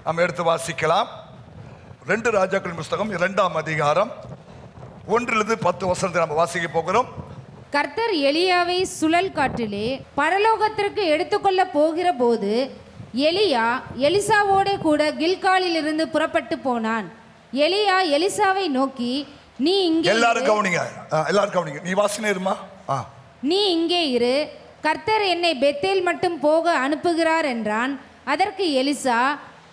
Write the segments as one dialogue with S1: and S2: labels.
S1: நாம் எடுத்து வாசிக்கலாம். 2 ராஜாக்கள் புஸ்தகம் 2ஆம் அதிகாரம் 1-10 நாம் வாசிக்க போகிறோம்.
S2: கர்த்தர் எலியாவை சுழல் காற்றிலே பரலோகத்திற்கு எடுத்துக்கொள்ள போகிற போது எலியா எலிசாவோட கூட கில்காலிலிருந்து புறப்பட்டு போனான். எலியா எலிசாவை நோக்கி, நீ இங்கே
S1: எல்லாரும் கவனிங்க. நீ வாசினே இருமா.
S2: நீ இங்கே இரு, கர்த்தர் என்னை பெத்தேல் மட்டும் போக அனுப்புகிறார் என்றான். அதற்கு எலிசா,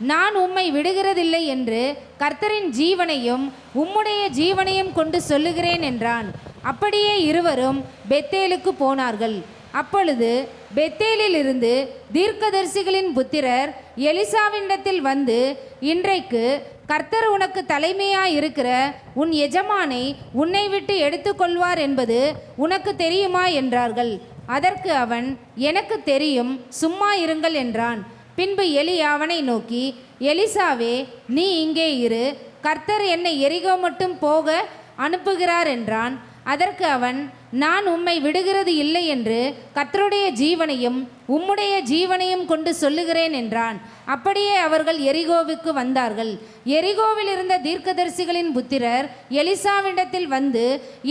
S2: நான் உம்மை விடுகிறதில்லை என்று கர்த்தரின் ஜீவனையும் உம்முடைய ஜீவனையும் கொண்டு சொல்லுகிறேன் என்றான். அப்படியே இருவரும் பெத்தேலுக்கு போனார்கள். அப்பொழுது பெத்தேலில் இருந்து தீர்க்கதரிசிகளின் புத்திரர் எலிசாவினிடத்தில் வந்து, இன்றைக்கு கர்த்தர் உனக்கு தலைமையாய் இருக்கிற உன் எஜமானை உன்னை விட்டு எடுத்துக்கொள்வார் என்பது உனக்கு தெரியுமா என்றார்கள். அதற்கு அவன், எனக்கு தெரியும், சும்மா இருங்கள் என்றான். பின்பு எலியா அவனை நோக்கி, எலிசாவே, நீ இங்கே இரு, கர்த்தர் என்னை எரிகோ மட்டும் போக அனுப்புகிறார் என்றான். அதற்கு அவன், நான் உம்மை விடுகிறது இல்லை என்று கர்த்தருடைய ஜீவனையும் உம்முடைய ஜீவனையும் கொண்டு சொல்லுகிறேன் என்றான். அப்படியே அவர்கள் எரிகோவுக்கு வந்தார்கள். எரிகோவில் இருந்த தீர்க்கதரிசிகளின் புத்திரர் எலிசாவிடத்தில் வந்து,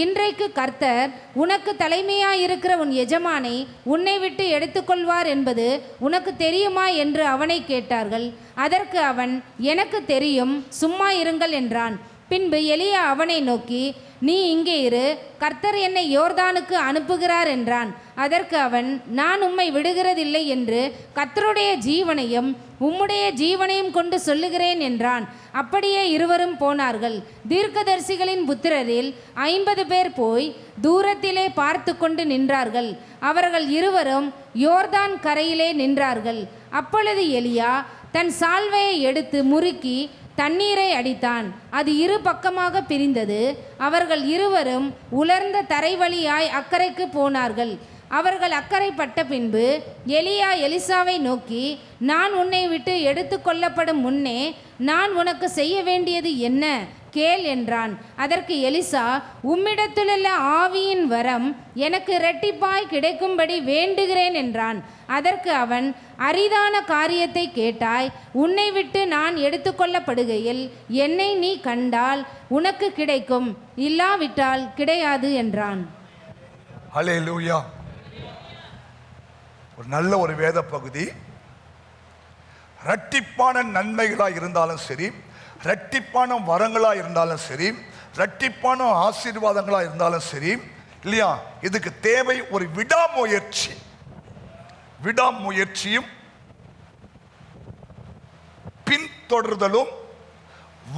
S2: இன்றைக்கு கர்த்தர் உனக்கு தலைமையாயிருக்கிற உன் எஜமானை உன்னை விட்டு எடுத்துக்கொள்வார் என்பது உனக்கு தெரியுமா என்று அவனை கேட்டார்கள். அதற்கு அவன், எனக்கு தெரியும், சும்மா இருங்கள் என்றான். பின்பு எலியா அவனை நோக்கி, நீ இங்கே இரு, கர்த்தர் என்னை யோர்தானுக்கு அனுப்புகிறார் என்றான். அதற்கு அவன், நான் உம்மை விடுகிறதில்லை என்று கர்த்தருடைய ஜீவனையும் உம்முடைய ஜீவனையும் கொண்டு சொல்லுகிறேன் என்றான். அப்படியே இருவரும் போனார்கள். தீர்க்கதரிசிகளின் புத்திரரில் 50 பேர் போய் தூரத்திலே பார்த்து கொண்டு நின்றார்கள். அவர்கள் இருவரும் யோர்தான் கரையிலே நின்றார்கள். அப்பொழுது எலியா தன் சால்வையை எடுத்து முறுக்கி தண்ணீரை அடித்தான். அது 2 பக்கமாக பிரிந்தது. அவர்கள் இருவரும் உலர்ந்த தரை வழியாய் அக்கறைக்கு போனார்கள். அவர்கள் அக்கறை பட்ட பின்பு எலியா எலிசாவை நோக்கி, நான் உன்னை விட்டு எடுத்து கொள்ளப்படும் முன்னே நான் உனக்கு செய்ய வேண்டியது என்ன கேள் என்றான். அதற்கு எலிசா, உம்மிடத்திலுள்ள ஆவியின் வரம் எனக்கு இரட்டிப்பாய் கிடைக்கும்படி வேண்டுகிறேன் என்றான். அதற்கு அவன், அரிதான காரியத்தை கேட்டாய். உன்னை விட்டு நான் எடுத்துக்கொள்ளப்படுகையில் என்னை நீ கண்டால் உனக்கு கிடைக்கும், இல்லாவிட்டால் கிடையாது என்றான்.
S1: ஹல்லேலூயா. ஒரு நல்ல ஒரு வேத பகுதி. இரட்டிப்பான நன்மைகளாக இருந்தாலும் சரி, இரட்டிப்பான வரங்களாக இருந்தாலும் சரி, இரட்டிப்பான ஆசீர்வாதங்களாக இருந்தாலும் சரி, இல்லையா, இதுக்கு தேவை ஒரு விடாமுயற்சியும் பின்தொடர்தலும்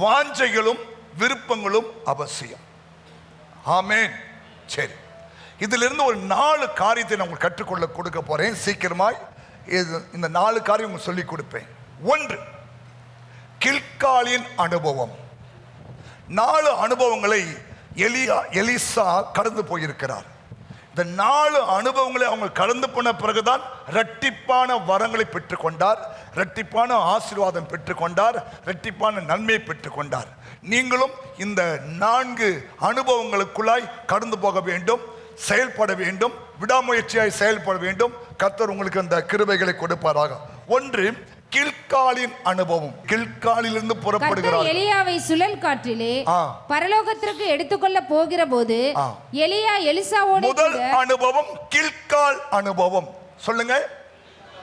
S1: வாஞ்சைகளும் விருப்பங்களும் அவசியம். ஆமென். சரி, இதிலிருந்து ஒரு 4 காரியத்தை நான் உங்களுக்கு கற்றுக்கொள்ள கொடுக்க போறேன். சீக்கிரமாய் இந்த 4 காரியம் உங்களுக்கு சொல்லிக் கொடுப்பேன். 1, கில்காலின் அனுபவம். 4 அனுபவங்களை எலிசா கடந்து போயிருக்கிறார். இந்த 4 அனுபவங்களை அவங்க கடந்து போன பிறகுதான் இரட்டிப்பான வரங்களை பெற்றுக்கொண்டார், இரட்டிப்பான ஆசீர்வாதம் பெற்றுக்கொண்டார், இரட்டிப்பான நன்மையை பெற்றுக்கொண்டார். நீங்களும் இந்த 4 அனுபவங்களுக்குள்ளாய் கடந்து போக வேண்டும், செயல்பட வேண்டும், விடாமுயற்சியாய் செயல்பட வேண்டும். கர்த்தர் உங்களுக்கு அந்த கிருபைகளை கொடுப்பாராக. 1, கில்காலின் அனுபவம். கில்காலிலிருந்து புறப்படுகிறார்.
S2: எலியாவை சுழல் காற்றிலே பரலோகத்திற்கு எடுத்துக்கொள்ள போகிற போது எலியா எலிசாவோடு
S1: முதல் அனுபவம் கில்கால் அனுபவம். சொல்லுங்க,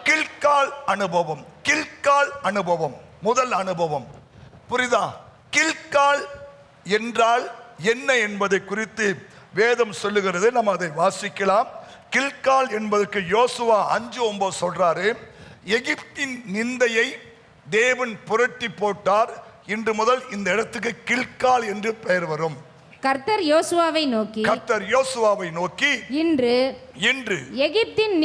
S1: கில்கால் அனுபவம். கில்கால் அனுபவம் முதல் அனுபவம். புரியுதா? கில்கால் என்றால் என்ன என்பதை குறித்து வேதம் சொல்லுகிறது. நம்ம அதை வாசிக்கலாம். கில்கால் என்பதற்கு யோசுவா 5:9 சொல்றாரு, எகிப்தின் நிந்தையை தேவன் புரட்டி போட்டார். இன்று முதல் இந்த இடத்துக்கு கில்கால் என்று பெயர் வரும்.
S2: கர்த்தர் யோசுவாவை நோக்கி இன்று எகிப்தின்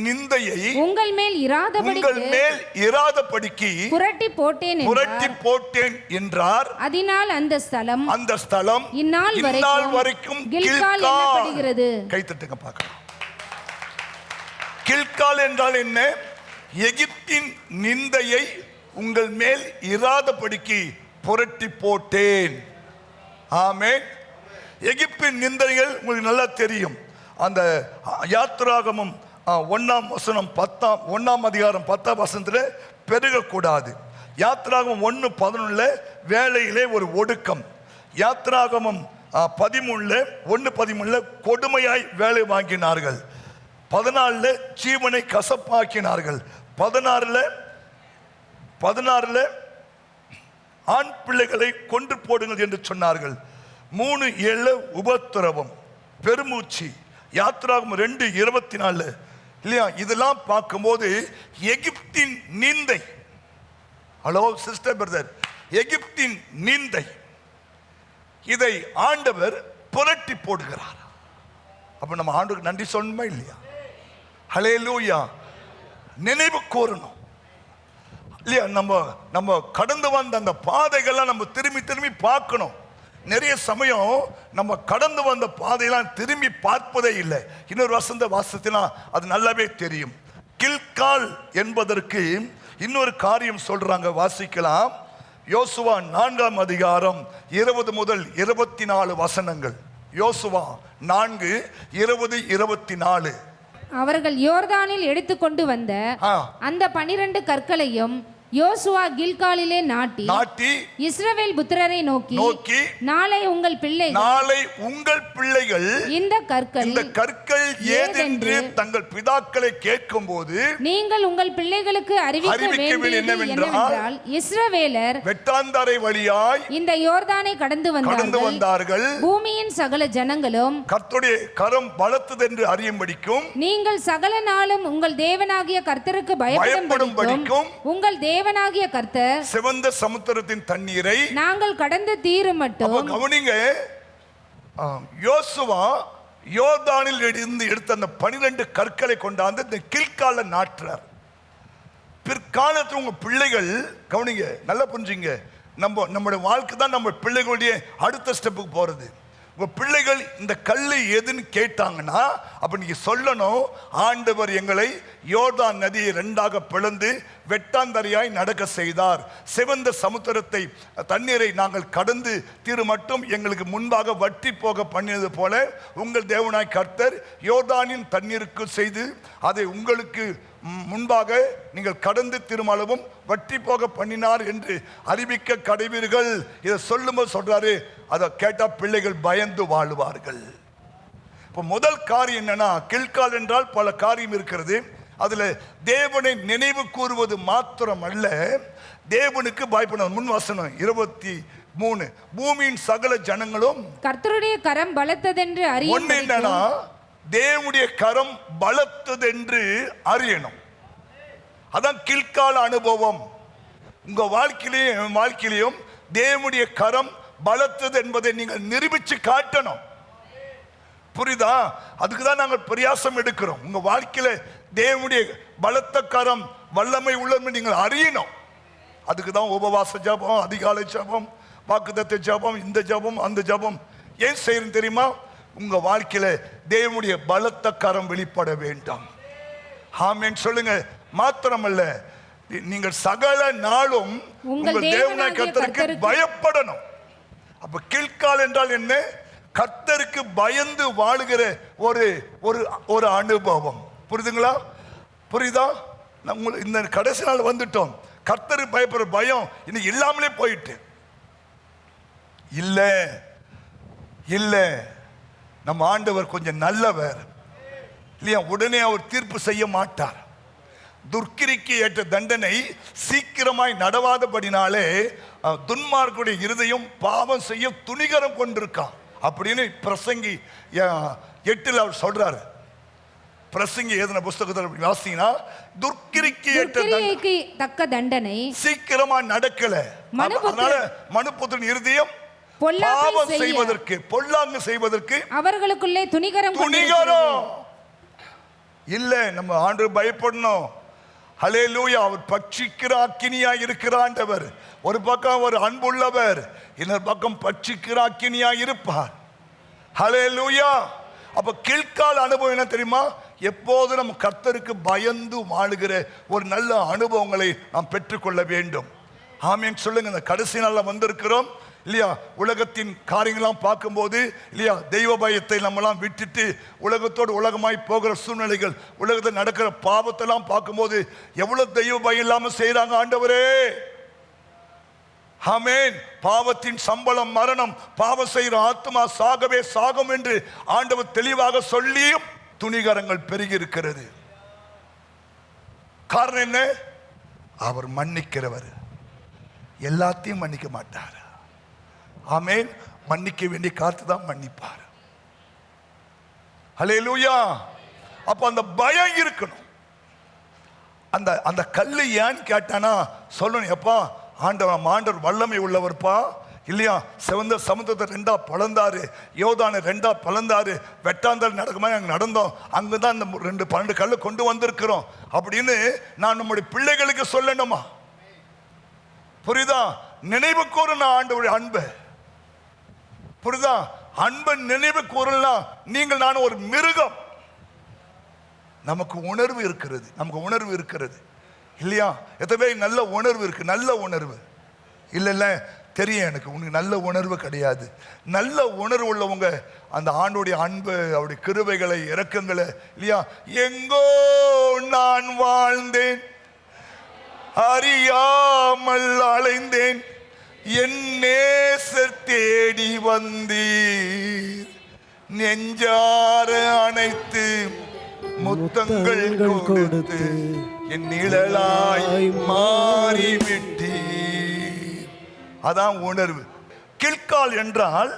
S2: நிந்தையை உங்கள் மேல் இராதபடிக்கு புரட்டி போட்டேன் என்றார். அதனால் அந்த ஸ்தலம் இந்நாள் வரைக்கும் கில்கால் எனப்படுகிறது.
S1: கைத்தட்டுங்க பார்க்கலாம். கில்கால் என்றால் என்ன? எகிப்தின் நிந்தையை உங்கள் மேல் இராதபடிக்கு புரட்டி போட்டேன். ஆமென். எகிப்தின் நிந்தைகள் உங்களுக்கு நல்லா தெரியும். அந்த யாத்திராகமம் 1ஆம் அதிகாரம் 10ஆம் வசனத்தில் பெருகக்கூடாது, யாத்திராகமம் 1:11 வேலையிலே ஒரு ஒடுக்கம். யாத்திராகமம் 1:13 கொடுமையாய் வேலை வாங்கினார்கள். 14 ஜீவனை கசப்பாக்கினார்கள். 16 ஆண் பிள்ளைகளை கொன்று போடுங்கள் என்று சொன்னார்கள். 3:7 உபத்திரவம், பெருமூச்சு. யாத்திராகமம் 2:24 இல்லையா? இதெல்லாம் பார்க்கும்போது எகிப்தின் நீந்தை. ஹலோ சிஸ்டர், பிரதர், எகிப்தின் நீந்தை இதை ஆண்டவர் புரட்டி போடுகிறார். அப்ப நம்ம ஆண்டவருக்கு நன்றி சொல்லணுமா இல்லையா? ஹல்லேலூயா. நினைவு கூறணும் இல்லையா? நம்ம கடந்து வந்த அந்த பாதைகள்லாம் நம்ம திரும்பி திரும்பி பார்க்கணும். நிறைய சமயம் நம்ம கடந்து வந்த பாதையெல்லாம் திரும்பி பார்ப்பதே இல்லை. இன்னொரு வசந்த வாசத்தினா அது நல்லாவே தெரியும். கில்கால் என்பதற்கு இன்னொரு காரியம் சொல்றாங்க, வாசிக்கலாம். யோசுவா 4ஆம் அதிகாரம் 20 முதல் 24 வசனங்கள். யோசுவா 4:20-24.
S2: அவர்கள் யோர்தானில் எடுத்துக்கொண்டு வந்த அந்த 12 கற்களையும் யோசுவா கில்காலிலே நாட்டி இஸ்ரவேல் புத்திரரை நோக்கி நாளை உங்கள் பிள்ளைகள் இந்த கற்கள் ஏதென்று தங்கள் பிதாக்களை கேட்கும்போது நீங்கள் உங்கள் பிள்ளைகளுக்கு அறிவிக்க வேண்டியது என்னவென்றால், இஸ்ரவேலர் வெட்டாந்தரை வழியாய் இந்த யோர்தானை கடந்து வந்தார்கள். பூமியின் சகல ஜனங்களும் கர்த்தருடைய கரம் பலத்தது என்று அறியும்படிக்கும் நீங்கள் சகல நாளும் உங்கள் தேவனாகிய கர்த்தருக்கு பயப்படும்படிக்கும் உங்கள் தேவனாகிய கர்த்தர் சிவந்த சமுத்திரத்தின் தண்ணீரை நாங்கள் கடந்து தீரும் மட்டும். கவனிங்க, யோசுவா யோர்தானில் இருந்து எடுத்த அந்த 12 கற்களை கொண்டாந்து இந்த கில்கால நாட்டுறார். பிற்காலத்தில் உங்க பிள்ளைகள், கவனிங்க, நல்லா புரிஞ்சுங்க, நம்முடைய வாழ்க்கை தான் நம்ம பிள்ளைகளுடைய அடுத்த ஸ்டெப்புக்கு போறது. உங்க பிள்ளைகள் இந்த கல்லு எதுன்னு கேட்டாங்கன்னா அப்ப நீங்க சொல்லணும், ஆண்டவர் எங்களை யோர்தான் நதியை 2ஆக பிளந்து வெட்டாந்தரையாய் நடக்க செய்தார். சிவந்த சமுத்திரத்தை தண்ணீரை நாங்கள் கடந்து தீரு மட்டும் எங்களுக்கு முன்பாக வற்றி போக பண்ணியது போல உங்கள் தேவனாய் கர்த்தர் யோர்தானின் தண்ணீருக்கு செய்து அதை உங்களுக்கு முன்பாக நீங்கள் கடந்து திருமளவும் வற்றி போக பண்ணினார் என்று அறிவிக்க கடவீர்கள். இதை சொல்லும்போது சொல்றாரு, அதை கேட்டா பிள்ளைகள் பயந்து வாழுவார்கள். இப்போ முதல் காரியம் என்னன்னா, கில்கால் என்றால் பல காரியம் இருக்கிறது. அதுல தேவனை நினைவு கூறுவது மாத்திரம் அல்ல, தேவனுக்கு பயப்படணும். முன் வசனம் 23, பூமியின் சகல ஜனங்களும் கர்த்தருடைய கரம் பலத்ததென்று அறிய. ஒண்ணு என்னன்னா, தேவனுடைய கரம் பலத்ததென்று அறியணும். அதான் கில்கால் அனுபவம். உங்க வாழ்க்கையிலையும் என் வாழ்க்கையிலையும் தேவனுடைய கரம் பலத்தது என்பதை நீங்கள் நிரூபிச்சு காட்டணும். புரியுதா? அதுக்கு தான் நாங்கள் பிரயாசம் எடுக்கிறோம். உங்க வாழ்க்கையில தேவனுடைய பலத்த கரம் வல்லமை உள்ளது நீங்கள் அறியணும். அதுக்கு தான் உபவாச ஜபம், அதிகாலை ஜபம், வாக்குத்தத்த ஜபம், இந்த ஜபம் அந்த ஜபம். ஏன் செய்யணும் தெரியுமா? உங்க வாழ்க்கையில தேவனுடைய பலத்த கரம் வெளிப்பட வேண்டும். ஆமென் சொல்லுங்க. மாத்திரமல்ல, நீங்கள் சகல நாளும் உங்கள் தேவனாகிய கர்த்தருக்கு பயப்படணும். அப்ப கில்கால் என்றால் என்ன? கர்த்தருக்கு பயந்து வாழுகிற ஒரு அனுபவம். புரியுதுங்களா? புரியுதா? இந்த கடைசி நாள் வந்துட்டோம். கர்த்தருக்கு பயப்படுற பயம் இன்னைக்கு இல்லாமலே போயிட்டு இல்ல. நம்ம ஆண்டவர் கொஞ்சம் நல்லவர் இல்லையா? உடனே அவர் தீர்ப்பு செய்ய மாட்டார். துர்க்கிரிக்கு ஏற்ற தண்டனை சீக்கிரமாய் நடவாதபடினாலே துன்மார்க்குடைய இருதயம் பாவம் செய்ய துணிகரம் கொண்டிருக்கான் அப்படின்னு பிரசங்கி 8 அவர் சொல்றாரு. பிரசங்கி எழுதின புஸ்தகத்தில் வாசிங்கன்னா, துர்க்கிரிக்கு ஏற்ற தக்க தண்டனை சீக்கிரமா நடக்கல. அதனால மனுபுத்திரன் இருதயம் பாவம் செய்வதற்கு, பொல்லாங்கு செய்வதற்கு அவர்களுக்குள்ளே துணிகரம் இல்ல. நம்ம ஆண்டவர் பயப்படணும். ஹல்லேலூயா. அவர் பட்சிக்கிற அக்கினியாய் இருக்கிறாண்டவர். ஒரு பக்கம் அவர் அன்புள்ளவர், இன்னொரு பக்கம் பட்சிக்கிற அக்கினியாய் இருப்பார். ஹல்லேலூயா. அப்ப கில்கால் அனுபவம் என்ன தெரியுமா? எப்போது நம்ம கர்த்தருக்கு பயந்து வாழுகிற ஒரு நல்ல அனுபவங்களை நாம் பெற்றுக்கொள்ள வேண்டும். ஆமென் சொல்லுங்க. இந்த கடைசி நாள்ல வந்திருக்கிறோம் இல்லையா? உலகத்தின் காரியங்களாம் பார்க்கும்போது இல்லையா, தெய்வ பயத்தை நம்மலாம் விட்டுட்டு உலகத்தோடு உலகமாய் போகிற சூழ்நிலைகள், உலகத்தில் நடக்கிற பாவத்தெல்லாம் பார்க்கும்போது எவ்வளவு தெய்வ பயம் இல்லாமல் செய்யறாங்க. ஆண்டவரே
S1: ஆமென். பாவத்தின் சம்பளம் மரணம், பாவம் செய்கிற ஆத்மா சாகவே சாகும் என்று ஆண்டவர் தெளிவாக சொல்லியும் துணிகரங்கள் பெருகி இருக்கிறது. காரணம் என்ன? அவர் மன்னிக்கிறவர், எல்லாத்தையும் மன்னிக்க மாட்டார். ஆமென். மன்னிக்க வேண்டிய காத்து தான் மன்னிப்பார். ஹல்லேலூயா. அப்ப அந்த பயம் இருக்கணும். அந்த அந்த கல்லு ஏன்னு கேட்டானா சொல்லணும், எப்பா ஆண்டவர் வல்லமை உள்ளவர்ப்பா இல்லையா. சிவந்த சமுத்திரத்தை ரெண்டா பழந்தாரு, யோதானை ரெண்டா பழந்தாரு, வெட்டாந்தல் நடக்குமா நாங்கள் நடந்தோம், அங்குதான் இந்த 12 கல்லு கொண்டு வந்திருக்கிறோம் அப்படின்னு நான் நம்முடைய பிள்ளைகளுக்கு சொல்லணுமா? புரியுதா? நினைவு கூறணும் ஆண்டவருடைய அன்பை. புரியுதா? அன்பை நினைவு கூறலாம். நீங்கள் நான் ஒரு மிருகம், நமக்கு உணர்வு இருக்கிறது, நமக்கு உணர்வு இருக்கிறது இல்லையா? எத்தனை நல்ல உணர்வு இருக்கு, நல்ல உணர்வு இல்லை தெரியும் எனக்கு, உனக்கு நல்ல உணர்வு கிடையாது. நல்ல உணர்வு உள்ளவங்க அந்த ஆண்டோடைய அன்பு, அவருடைய கிருபைகளை இரக்கங்களை இல்லையா. எங்கோ நான் வாழ்ந்தேன், அறியாமல் அலைந்தேன், என் நேசர் தேடி வந்தீர், நெஞ்சார அனைத்து முத்தங்கள் கொடுத்து என் நிழலாய் மாறிவிட்டீர். அதான் உணர்வு. கில்கால் என்றால்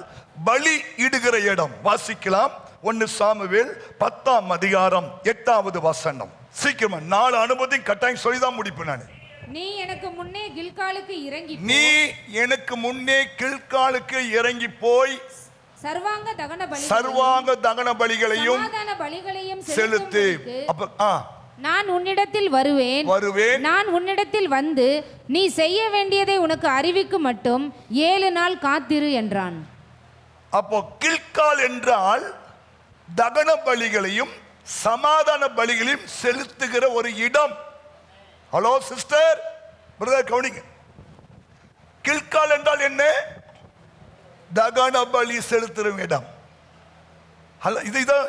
S1: பலி இடுகிற இடம். வாசிக்கலாம் 1 சாமுவேல் 10ஆம் அதிகாரம் 8வது வசனம். சீக்கிரமா 4 அனுபவத்தையும் கட்டாயம் சொல்லிதான் முடிப்பேன் நான்.
S2: நீ எனக்கு முன்னே கில்காலுக்கு இறங்கி
S1: நீ எனக்கு முன்னே கில்காலுக்கு இறங்கி போய்
S2: சர்வாங்க தகன பலிகளையும்
S1: சமாதான பலிகளையும் செலுத்து. அப்ப
S2: நான் உன்னிடத்தில் வருவேன், நான் உன்னிடத்தில் வந்து நீ செய்ய வேண்டியதை உனக்கு அறிவிக்கு மட்டும் 7 நாள் காத்திரு என்றான்.
S1: அப்போ கில்கால் என்றால் தகன பலிகளையும் சமாதான பலிகளையும் செலுத்துகிற ஒரு இடம். ஹலோ சிஸ்டர், பிரதர் கவனிங்க. கில்கால் என்றால் என்ன? தகன பலி செலுத்துற இடம்.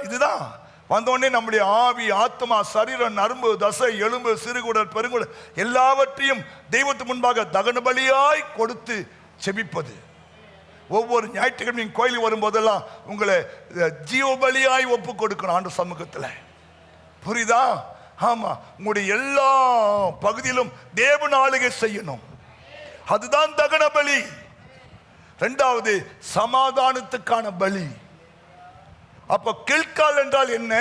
S1: இதுதான் வந்தோடனே நம்முடைய ஆவி, ஆத்மா, சரீரம், நரம்பு, தசை, எலும்பு, சிறுகுடல், பெருங்குடல் எல்லாவற்றையும் தெய்வத்துக்கு முன்பாக தகன பலியாய் கொடுத்து செபிப்பது. ஒவ்வொரு ஞாயிற்றுக்கிழமையும் கோயிலுக்கு வரும்போதெல்லாம் உங்களை ஜீவ பலியாய் ஒப்பு கொடுக்கணும் ஆண்டு சமூகத்தில். புரியுதா? ஆமா, உங்களுடைய எல்லா பகுதியிலும் தேவன் ஆளுகை செய்யணும். அதுதான் தகன பலி. 2வது சமாதானத்துக்கான பலி. அப்ப கில்கால் என்றால் என்ன?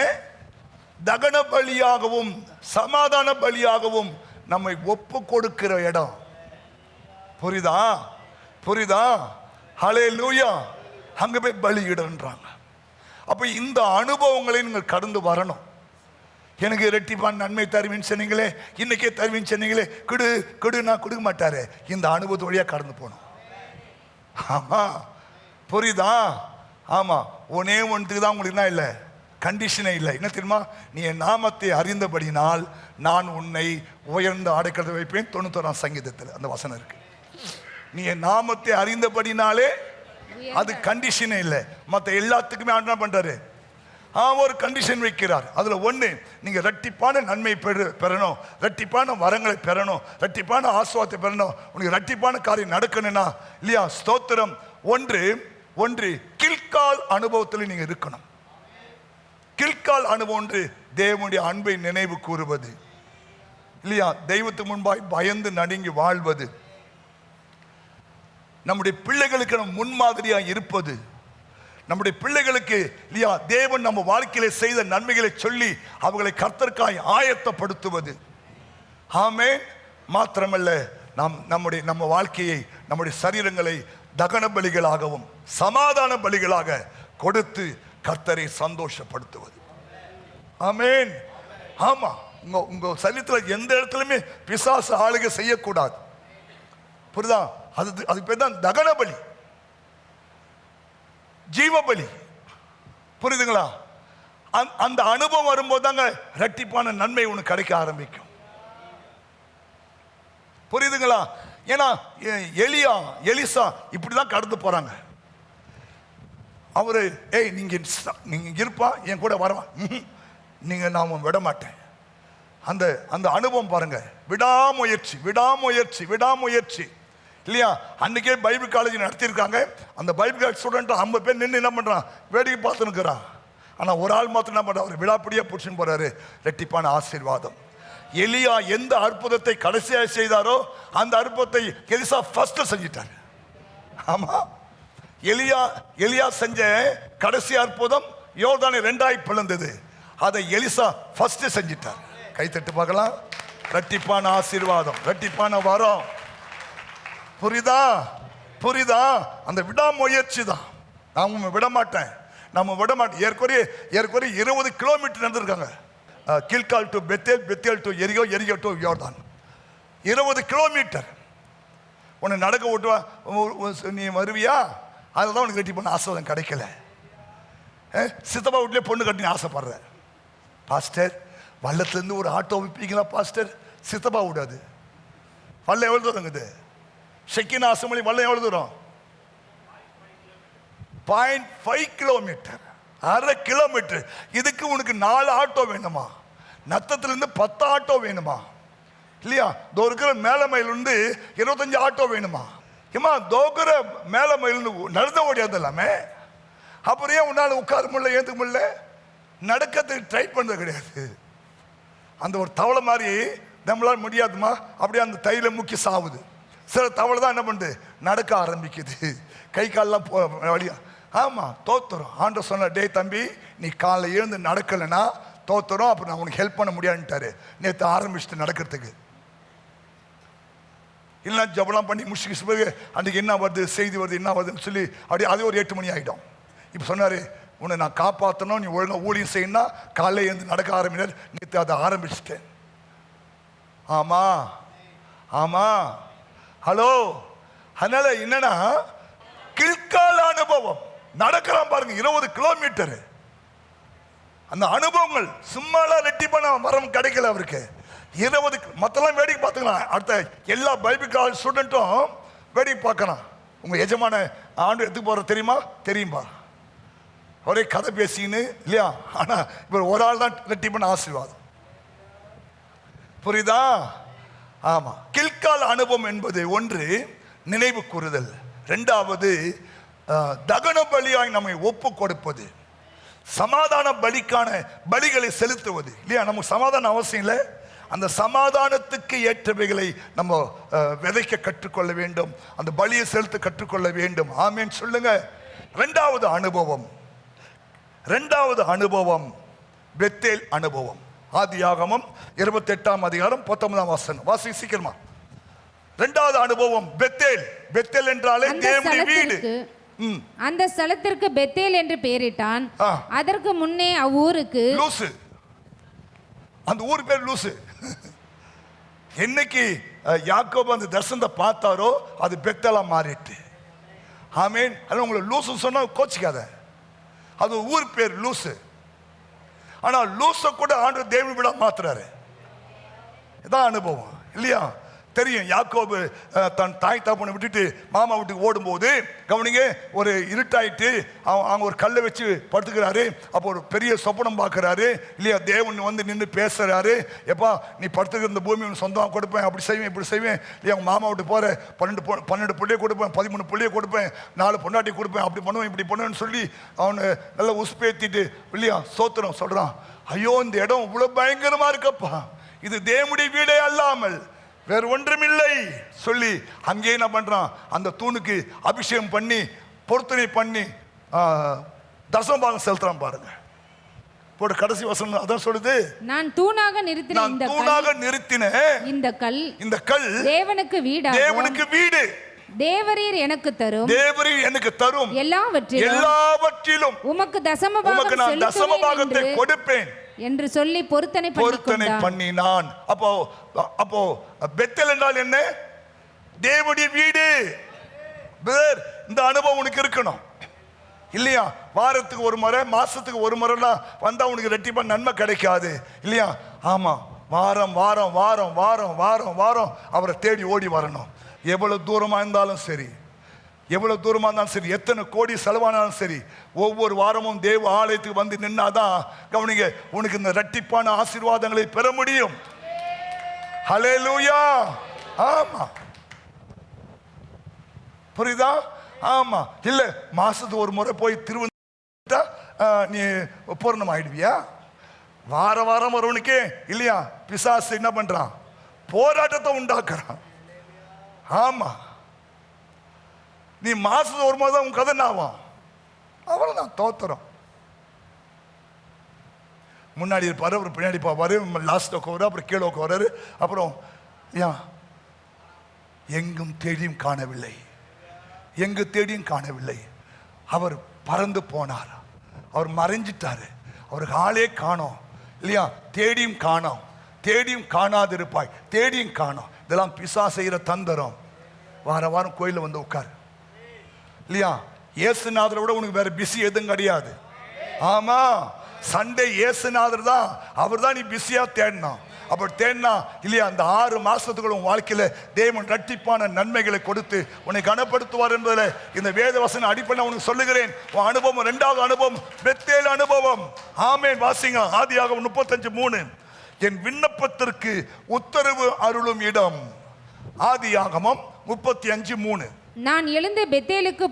S1: தகன பலியாகவும் சமாதான பலியாகவும் நம்மை ஒப்பு கொடுக்கிற இடம். புரியுதா? புரியுதா? ஹல்லேலூயா. அங்க போய் பலியிடன்றாங்க. அப்ப இந்த அனுபவங்களை நீங்கள் கடந்து வரணும். எனக்கு இரட்டிப்பான் நன்மை தருவின்னு சொன்னீங்களே, இன்னைக்கே தருவின்னு சொன்னீங்களே, கொடு நான் கொடுக்க மாட்டாரு. இந்த அனுபவத்து வழியா கடந்து போகணும். ஆமா, புரியுதா? ஆமா, ஒன்னே ஒன்றுக்கு தான் உங்களுக்கு என்ன இல்லை, கண்டிஷனே இல்லை. என்ன தெரியுமா? நீ என் நாமத்தை அறிந்தபடினால் நான் உன்னை உயர்ந்த அடைக்கலத்தை வைப்பேன். 91ஆம் சங்கீதத்தில் அந்த வசனம் இருக்கு. நீ என் நாமத்தை அறிந்தபடினாலே, அது கண்டிஷனே இல்லை. மற்ற எல்லாத்துக்குமே ஆண்டு என்ன பண்றாரு? ஒரு கண்டிஷன் வைக்கிறார். அதுல ஒண்ணு, நீங்க இரட்டிப்பான நன்மை பெறணும், இரட்டிப்பான வரங்களை பெறணும், இரட்டிப்பான ஆசீர்வாதத்தை பெறணும், உனக்கு இரட்டிப்பான காரியம் நடக்கணும்னா இல்லையா, ஸ்தோத்திரம். ஒன்று கில்கால் அனுபவத்தில் நீங்க இருக்கணும். கில்கால் அனுபவம் ஒன்று தேவனுடைய அன்பை நினைவு கூறுவது இல்லையா, தெய்வத்துக்கு முன்பாய் பயந்து நடுங்கி வாழ்வது, நம்முடைய பிள்ளைகளுக்கு நம்ம முன்மாதிரியா இருப்பது, நம்முடைய பிள்ளைகளுக்கு இல்லையா தேவன் நம்ம வாழ்க்கையில செய்த நன்மைகளை சொல்லி அவர்களை கர்த்தருக்காய் ஆயத்தப்படுத்துவது. ஆமென். மாத்திரமல்ல, நம்ம வாழ்க்கையை, நம்முடைய சரீரங்களை தகன பலிகளாகவும் சமாதான பலிகளாக கொடுத்து கர்த்தரை சந்தோஷப்படுத்துவது. ஆமென். ஆமா, உங்க சரீரத்தில் எந்த இடத்துலயுமே பிசாசு ஆளுகை செய்யக்கூடாது. புரியுதா? அது பேர் தான் தகன பலி, ஜீவபலி. புரியுதுங்களா? அந்த அனுபவம் வரும்போது தாங்க இரட்டிப்பான நன்மை உனக்கு கிடைக்க ஆரம்பிக்கும். புரியுதுங்களா? ஏன்னா எலிசா இப்படிதான் கடந்து போறாங்க. அவரு நீங்க இருப்பா, என் கூட வரவா, நீங்க நான் விட மாட்டேன். அந்த அனுபவம் பாருங்க. விடாமுயற்சி இல்லையா? அன்னைக்கே பைபிள் காலேஜ் நடத்தியிருக்காங்க. அந்த பைபிள் காலேஜ் ஸ்டூடெண்ட் 50 பேர் நின்று என்ன பண்றான், வேடிக்கை பார்த்து நிற்கிறான். ஆனா ஒரு ஆள் மாத்திரம் என்ன பண்றாரு, அவர் விழாப்படியா புடிச்சுன்னு போறாரு. ரெட்டிப்பான ஆசீர்வாதம். எலியா எந்த அற்புதத்தை கடைசியாக செய்தாரோ அந்த அற்புதத்தை எலிசா ஃபர்ஸ்ட் செஞ்சிட்டார். ஆமா, எலியா செஞ்ச கடைசி அற்புதம் யோர்தானை 2 பிளந்தது. அதை எலிசா ஃபர்ஸ்ட் செஞ்சிட்டார். கை தட்டு பார்க்கலாம். ரெட்டிப்பான ஆசீர்வாதம், ரெட்டிப்பான வரம். புரியுதா? அந்த விடாமுயற்சி தான். நம்ம விட மாட்டேன். ஏற்கனவே 20 kilometre நடந்திருக்காங்க. Gilgal to Bethel, Bethel to எரிகோ, எரிகோ டு யோர்தான். 20 கிலோமீட்டர். உன்னை நடக்க ஓட்டுவா, நீ வருவியா? அதில் தான் உனக்கு ரெட்டிப்பான ஆசீர்வாதம் கிடைக்கல. சித்தப்பா வீட்டிலே பொண்ணு கட்டினு ஆசைப்படுற பாஸ்டர், வல்லத்துலேருந்து ஒரு ஆட்டோ விற்பீங்களா பாஸ்டர்? சித்தப்பா விடாது. வல்லம் எவ்வளோ தூரங்குது? ஷெக்கினா ஆசமொழி வல்லம் எவ்வளோ தூரம்? 0.5 கிலோமீட்டர், 1/2 கிலோமீட்டர். இதுக்கு உனக்கு 4 ஆட்டோ வேணுமா? நத்தத்திலிருந்து 10 ஆட்டோ வேணுமா? இல்லையா? தோற்கிற மேல மயிலிருந்து 25 ஆட்டோ வேணுமா? ஏமா தோக்கிற மேல மயிலிருந்து நடந்த ஓடியாது எல்லாமே. அப்புறம் ஏன் உன்னால் உட்கார முடியல, ஏற்றுக்க முடியல? நடக்கிறதுக்கு ட்ரை பண்ணுறது கிடையாது. அந்த ஒரு தவளை மாதிரி நம்மளால் முடியாதுமா, அப்படியே அந்த தையில முக்கி சாவுது. சில தவளை தான் என்ன பண்ணுது, நடக்க ஆரம்பிக்குது. கை காலெலாம் வழியா. ஆமாம், தோத்துரும். ஆண்டவர் சொன்ன, டே தம்பி, நீ காலைல எழுந்து நடக்கலைன்னா தோத்துரும், அப்புறம் நான் உனக்கு ஹெல்ப் பண்ண முடியாதுன்ட்டாரு. நேற்று ஆரம்பிச்சுட்டு நடக்கிறதுக்கு. இல்லைன்னா ஜபலாம் பண்ணி முடிச்சு பிறகு அன்றைக்கி என்ன வருது, செய்தி வருது, என்ன வருதுன்னு சொல்லி அப்படியே அதே ஒரு 8 மணி ஆகிடும். இப்போ சொன்னார், உன்னை நான் காப்பாற்றணும், நீ ஒழுங்காக ஊழியம் செய்யணும்னா காலையில் எழுந்து நடக்க ஆரம்பினார். நேற்று அதை ஆரம்பிச்சுட்டேன். ஆமாம், ஹலோ. அதனால என்னன்னா, கில்கால் அனுபவம். நடக்கிறான் பாருங்க, 20 கிலோமீட்டர். அந்த அனுபவங்கள் சும்மாலாம் ரெட்டிப்பான வரம் கிடைக்கல அவருக்கு. 20 மற்றெல்லாம் வேடிக்கை பார்த்துக்கலாம். அடுத்த எல்லா பைபிள் காலேஜ் ஸ்டூடெண்ட்டும் வேடிக்கை பார்க்கலாம். உங்கள் எஜமான ஆண்டு எடுத்து போகிற தெரியுமா? ஒரே கதை பேசின்னு இல்லையா? ஆனால் இவர் ஒரு ஆள் தான் ரெட்டிப்பான ஆசீர்வாதம். புரியுதா? ஆமாம். கில்கால் அனுபவம் என்பது ஒன்று நினைவு கூறுதல், 2வது தகன பலியாய் நம்மை ஒப்பு கொடுப்பது, சமாதான பலிக்கான பலிகளை செலுத்துவது. இல்லையா? நமக்கு சமாதான அவசியம் இல்லை. அந்த சமாதானத்துக்கு ஏற்றவைகளை நம்ம விதைக்க கற்றுக்கொள்ள வேண்டும். அந்த பலியை செலுத்த கற்றுக்கொள்ள வேண்டும். ஆமேன் சொல்லுங்க. 2வது அனுபவம் பெத்தேல் அனுபவம். ஆதியாகமம் 28ஆம் அதிகாரம் 19ஆம் வசனம். வாசி சீக்கிரமா. 2வது அனுபவம் பெத்தேல். பெத்தேல் என்றாலே தேவனுடைய வீடு.
S2: அந்த ஸ்தலத்திற்கு பெத்தேல் என்று பெயரிட்டான். அதற்கு முன்னே அவ்வூருக்கு
S1: லூசு. அந்த ஊர் பேர் லூசு. என்னைக்கு யாக்கோபு அந்த தரிசனத்தை பார்த்தாரோ அது பெத்தேலா மாறிட்டு. ஆமேன். அது உங்களை லூசு சொன்னா கோச்சிக்காத. அது ஊர் பேர் லூசு. ஆனா லூச கூட ஆண்டவர் தேவன் விட மாத்துறாரு. இதான் அனுபவம் இல்லையா? தெரியும், யாக்கோபு தன் தாய் தாப்பனை விட்டுட்டு மாமா வீட்டுக்கு ஓடும்போது கவனிங்க, ஒரு இருட்டாயிட்டு அவங்க ஒரு கல்லை வச்சு படுத்துக்கிறாரு. அப்போ ஒரு பெரிய சொப்பனம் பார்க்குறாரு இல்லையா? தேவன் வந்து நின்று பேசுகிறாரு. எப்பா நீ படுத்துக்கிற இந்த பூமி ஒன்று சொந்தமாக கொடுப்பேன், அப்படி செய்வேன் இப்படி செய்வேன் இல்லையா? அவங்க மாமா வீட்டு போகிற 12 பிள்ளையை கொடுப்பேன், 13 பிள்ளையை கொடுப்பேன், 4 பொண்டாட்டி கொடுப்பேன், அப்படி பண்ணுவேன் இப்படி பண்ணுவேன்னு சொல்லி அவனை நல்லா உசுப்பேத்திட்டு இல்லையா சோத்திரம் சொல்கிறான். ஐயோ இந்த இடம் இவ்வளோ பயங்கரமாக இருக்கப்பா, இது தேவனுடைய வீடே அல்லாமல் வேறு ஒன்றுமில்லை சொல்லி அங்கே என்ன பண்றான், அந்த தூணுக்கு அபிஷேகம் பண்ணி பொருத்தனை பண்ணி தசமபாகம் செலுத்துறான் பாருங்க. போட கடைசி வசனம் அதான் சொல்லுது, நான் தூணாக நிறுத்தின இந்த கல் தேவனுக்கு வீடு,
S2: தேவரீர் எனக்கு தரும்
S1: எல்லாவற்றிலும்
S2: உமக்கு தசமபாகத்தை கொடுப்பேன் என்று சொல்லி பொருத்தனை
S1: பண்ணினான். அப்போ பெத்தேல் என்றால் என்ன? தேவனுடைய வீடு. இந்த அனுபவம் உனக்கு இருக்கணும் இல்லையா? வாரத்துக்கு ஒரு முறை, மாசத்துக்கு ஒரு முறைலாம் வந்தா உனக்கு ரெட்டிப்பா நன்மை கிடைக்காது இல்லையா? ஆமா, வாரம் வாரம் வாரம் வாரம் வாரம் வாரம் அவரை தேடி ஓடி வரணும். எவ்வளவு தூரமா இருந்தாலும் சரி, எத்தனை கோடி செலவானாலும் சரி, ஒவ்வொரு வாரமும் தேவ ஆலயத்துக்கு வந்து நின்னாதான் கவனிங்க உனக்கு இந்த இரட்டிப்பான ஆசீர்வாதங்களை பெற முடியும். ஹல்லேலூயா. ஆமா, புரியுதா? ஆமா. இல்ல மாசத்துக்கு ஒரு முறை போய் திருவண்ணா நீ பூரணம் ஆயிடுவியா? வார வாரம் வருவனுக்கே இல்லையா பிசாசு என்ன பண்றான்? போராட்டத்தை உண்டாக்குறான். ஆமா, நீ மாசத்துக்கு ஒரு முறை தான் உன் கதை ஆகும். அவ்வளவுதான், தோத்துறோம். முன்னாடி இருப்பாரு, அப்புறம் பின்னாடி பார்ப்பாரு, லாஸ்ட் உட்காரு, அப்புறம் கீழே உட்காரு, அப்புறம் எங்கும் தேடியும் காணவில்லை, எங்கு தேடியும் காணவில்லை. அவர் பறந்து போனார், அவர் மறைஞ்சிட்டாரு, அவருக்கு ஆளே காணோம் இல்லையா? தேடியும் காணோம், தேடியும் காணாதிருப்பாய், தேடியும் காணோம். இதெல்லாம் பிசா செய்கிற தந்திரம். வார வாரம் கோயிலில் வந்து உட்கார் இல்லையா? இயேசுநாதரை விட உனக்கு வேற பிஸி எதுவும் கிடையாது. ஆமா, சண்டே இயேசுநாதர் தான், அவர் தான் நீ பிஸியா தேடணும். அப்படி தேடினா இல்லையா, அந்த 6 மாசத்துக்குள்ள உன் வாழ்க்கையில தேவன் இரட்டிப்பான நன்மைகளை கொடுத்து உன்னை கனப்படுத்துவார் என்பதில் இந்த வேத வசன அடிப்படை உனக்கு சொல்லுகிறேன். உன் அனுபவம், 2வது அனுபவம் பெத்தேல் அனுபவம். ஆமென். வாசிங்க ஆதியாகமம் 35:3. என் விண்ணப்பத்திற்கு உத்தரவு அருளும் இடம். ஆதியாகமம் 35:3.
S2: நான் எழுந்து பெத்தேலுக்கு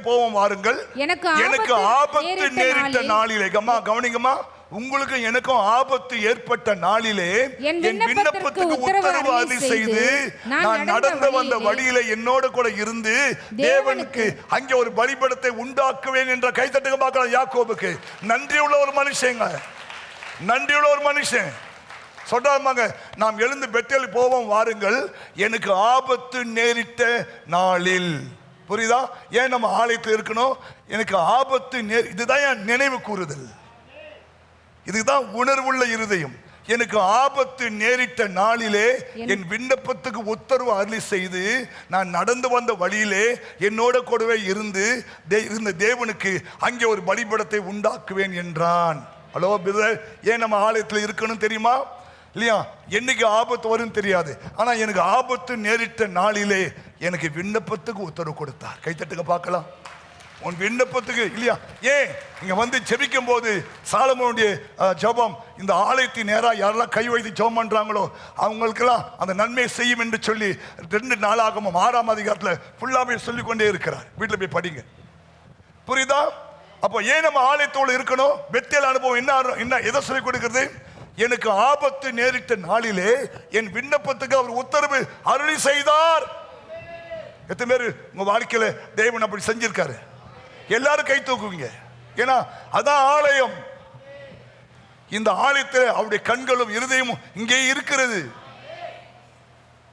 S2: போவோம்
S1: வாருங்கள், எனக்கு ஆபத்து நேரிட்ட நாளிலே, கவனிங்கம்மா, உங்களுக்கு எனக்கும் ஆபத்து ஏற்பட்ட நாளிலே என் விண்ணப்பத்துக்கு உத்தரவு அருளி செய்து நான் நடந்து வந்த வழியில என்னோட கூட இருந்து தேவனுக்கு அங்கே ஒரு பலிபீடத்தை உண்டாக்குவேன் என்ற கைத்தட்டுங்க பார்க்கலாம். யாக்கோபுக்கு நன்றியுள்ள ஒரு மனுஷங்க, நன்றியுள்ள ஒரு மனுஷன் சொல்றாங்க, நாம் எழுந்து பெத்தேல் போவோம் வாருங்கள், எனக்கு ஆபத்து நேரிட்ட நாளில். புரியுதா? ஏன் நம்ம ஆலயத்தில் இருக்கணும்? எனக்கு ஆபத்து இதுதான் என் நினைவு கூறுதல், இதுதான் உணர்வுள்ள இருதயம். எனக்கு ஆபத்து நேரிட்ட நாளிலே என் விண்ணப்பத்துக்கு உத்தரவு அருளி செய்து நான் நடந்து வந்த வழியிலே என்னோட கூடவே இருந்த தேவனுக்கு அங்கே ஒரு பலிபீடத்தை உண்டாக்குவேன் என்றான். ஹலோ பிரதர், ஏன் நம்ம ஆலயத்தில் இருக்கணும் தெரியுமா? இல்லையா? என்னைக்கு ஆபத்து வரும் தெரியாது, ஆனா எனக்கு ஆபத்து நேரிட்ட நாளிலே எனக்கு விண்ணப்பத்துக்கு உத்தரவு கொடுத்தார். கைத்தட்டுங்க பார்க்கலாம். உன் விண்ணப்பத்துக்கு இல்லையா? ஏன் இங்க வந்து ஜெபிக்கும் போது சாலமோனுடைய ஜெபம், இந்த ஆலயத்தின் நேராக யாரெல்லாம் கை வைத்து ஜெபம் பண்றாங்களோ அவங்களுக்கெல்லாம் அந்த நன்மை செய்யும் என்று சொல்லி 2 நாளாகமம் 6ஆம் அதிகாரத்தில் ஃபுல்லாமே சொல்லிக் கொண்டே இருக்கிறார். வீட்டில் போய் படிங்க. புரியுதா? அப்போ ஏன் நம்ம ஆலயத்தோடு இருக்கணும்? பெத்தேல் அனுபவம் என்ன எதை சொல்லிக் கொடுக்கிறது? எனக்கு ஆபத்து நேரிட்ட நாளிலே என் விண்ணப்பத்துக்கு அவர் உத்தரவு அருளி செய்தார். எத்தனை பேர் உங்க வாழ்க்கையில தேவன் அப்படி செஞ்சிருக்காரு? எல்லாரும் கை தூக்குவீங்க. ஏன்னா அதான் ஆலயம். இந்த ஆலயத்தில் அவருடைய கண்களும் இருதயமும் இங்கே இருக்கிறது.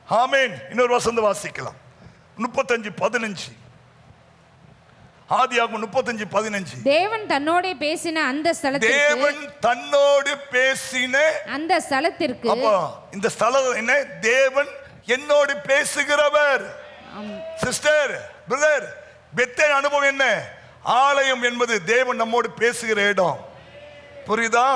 S1: ஆமென். இன்னொரு வசனம் வாசிக்கலாம். 35:15. ஆதியாகமம் 35:15.
S2: தேவன் தன்னோடு பேசின அந்த ஸ்தலத்திற்கு,
S1: தேவன் தன்னோடு பேசின
S2: அந்த ஸ்தலத்திற்கு,
S1: அப்ப இந்த ஸ்தலம் என்ன? தேவன் என்னோடு பேசுகிறவர். சிஸ்டர், பிரதர், பெத்தேல் அனுபவம் என்ன? ஆலயம் என்பது தேவன் நம்மோடு பேசுகிற இடம். புரியுதா?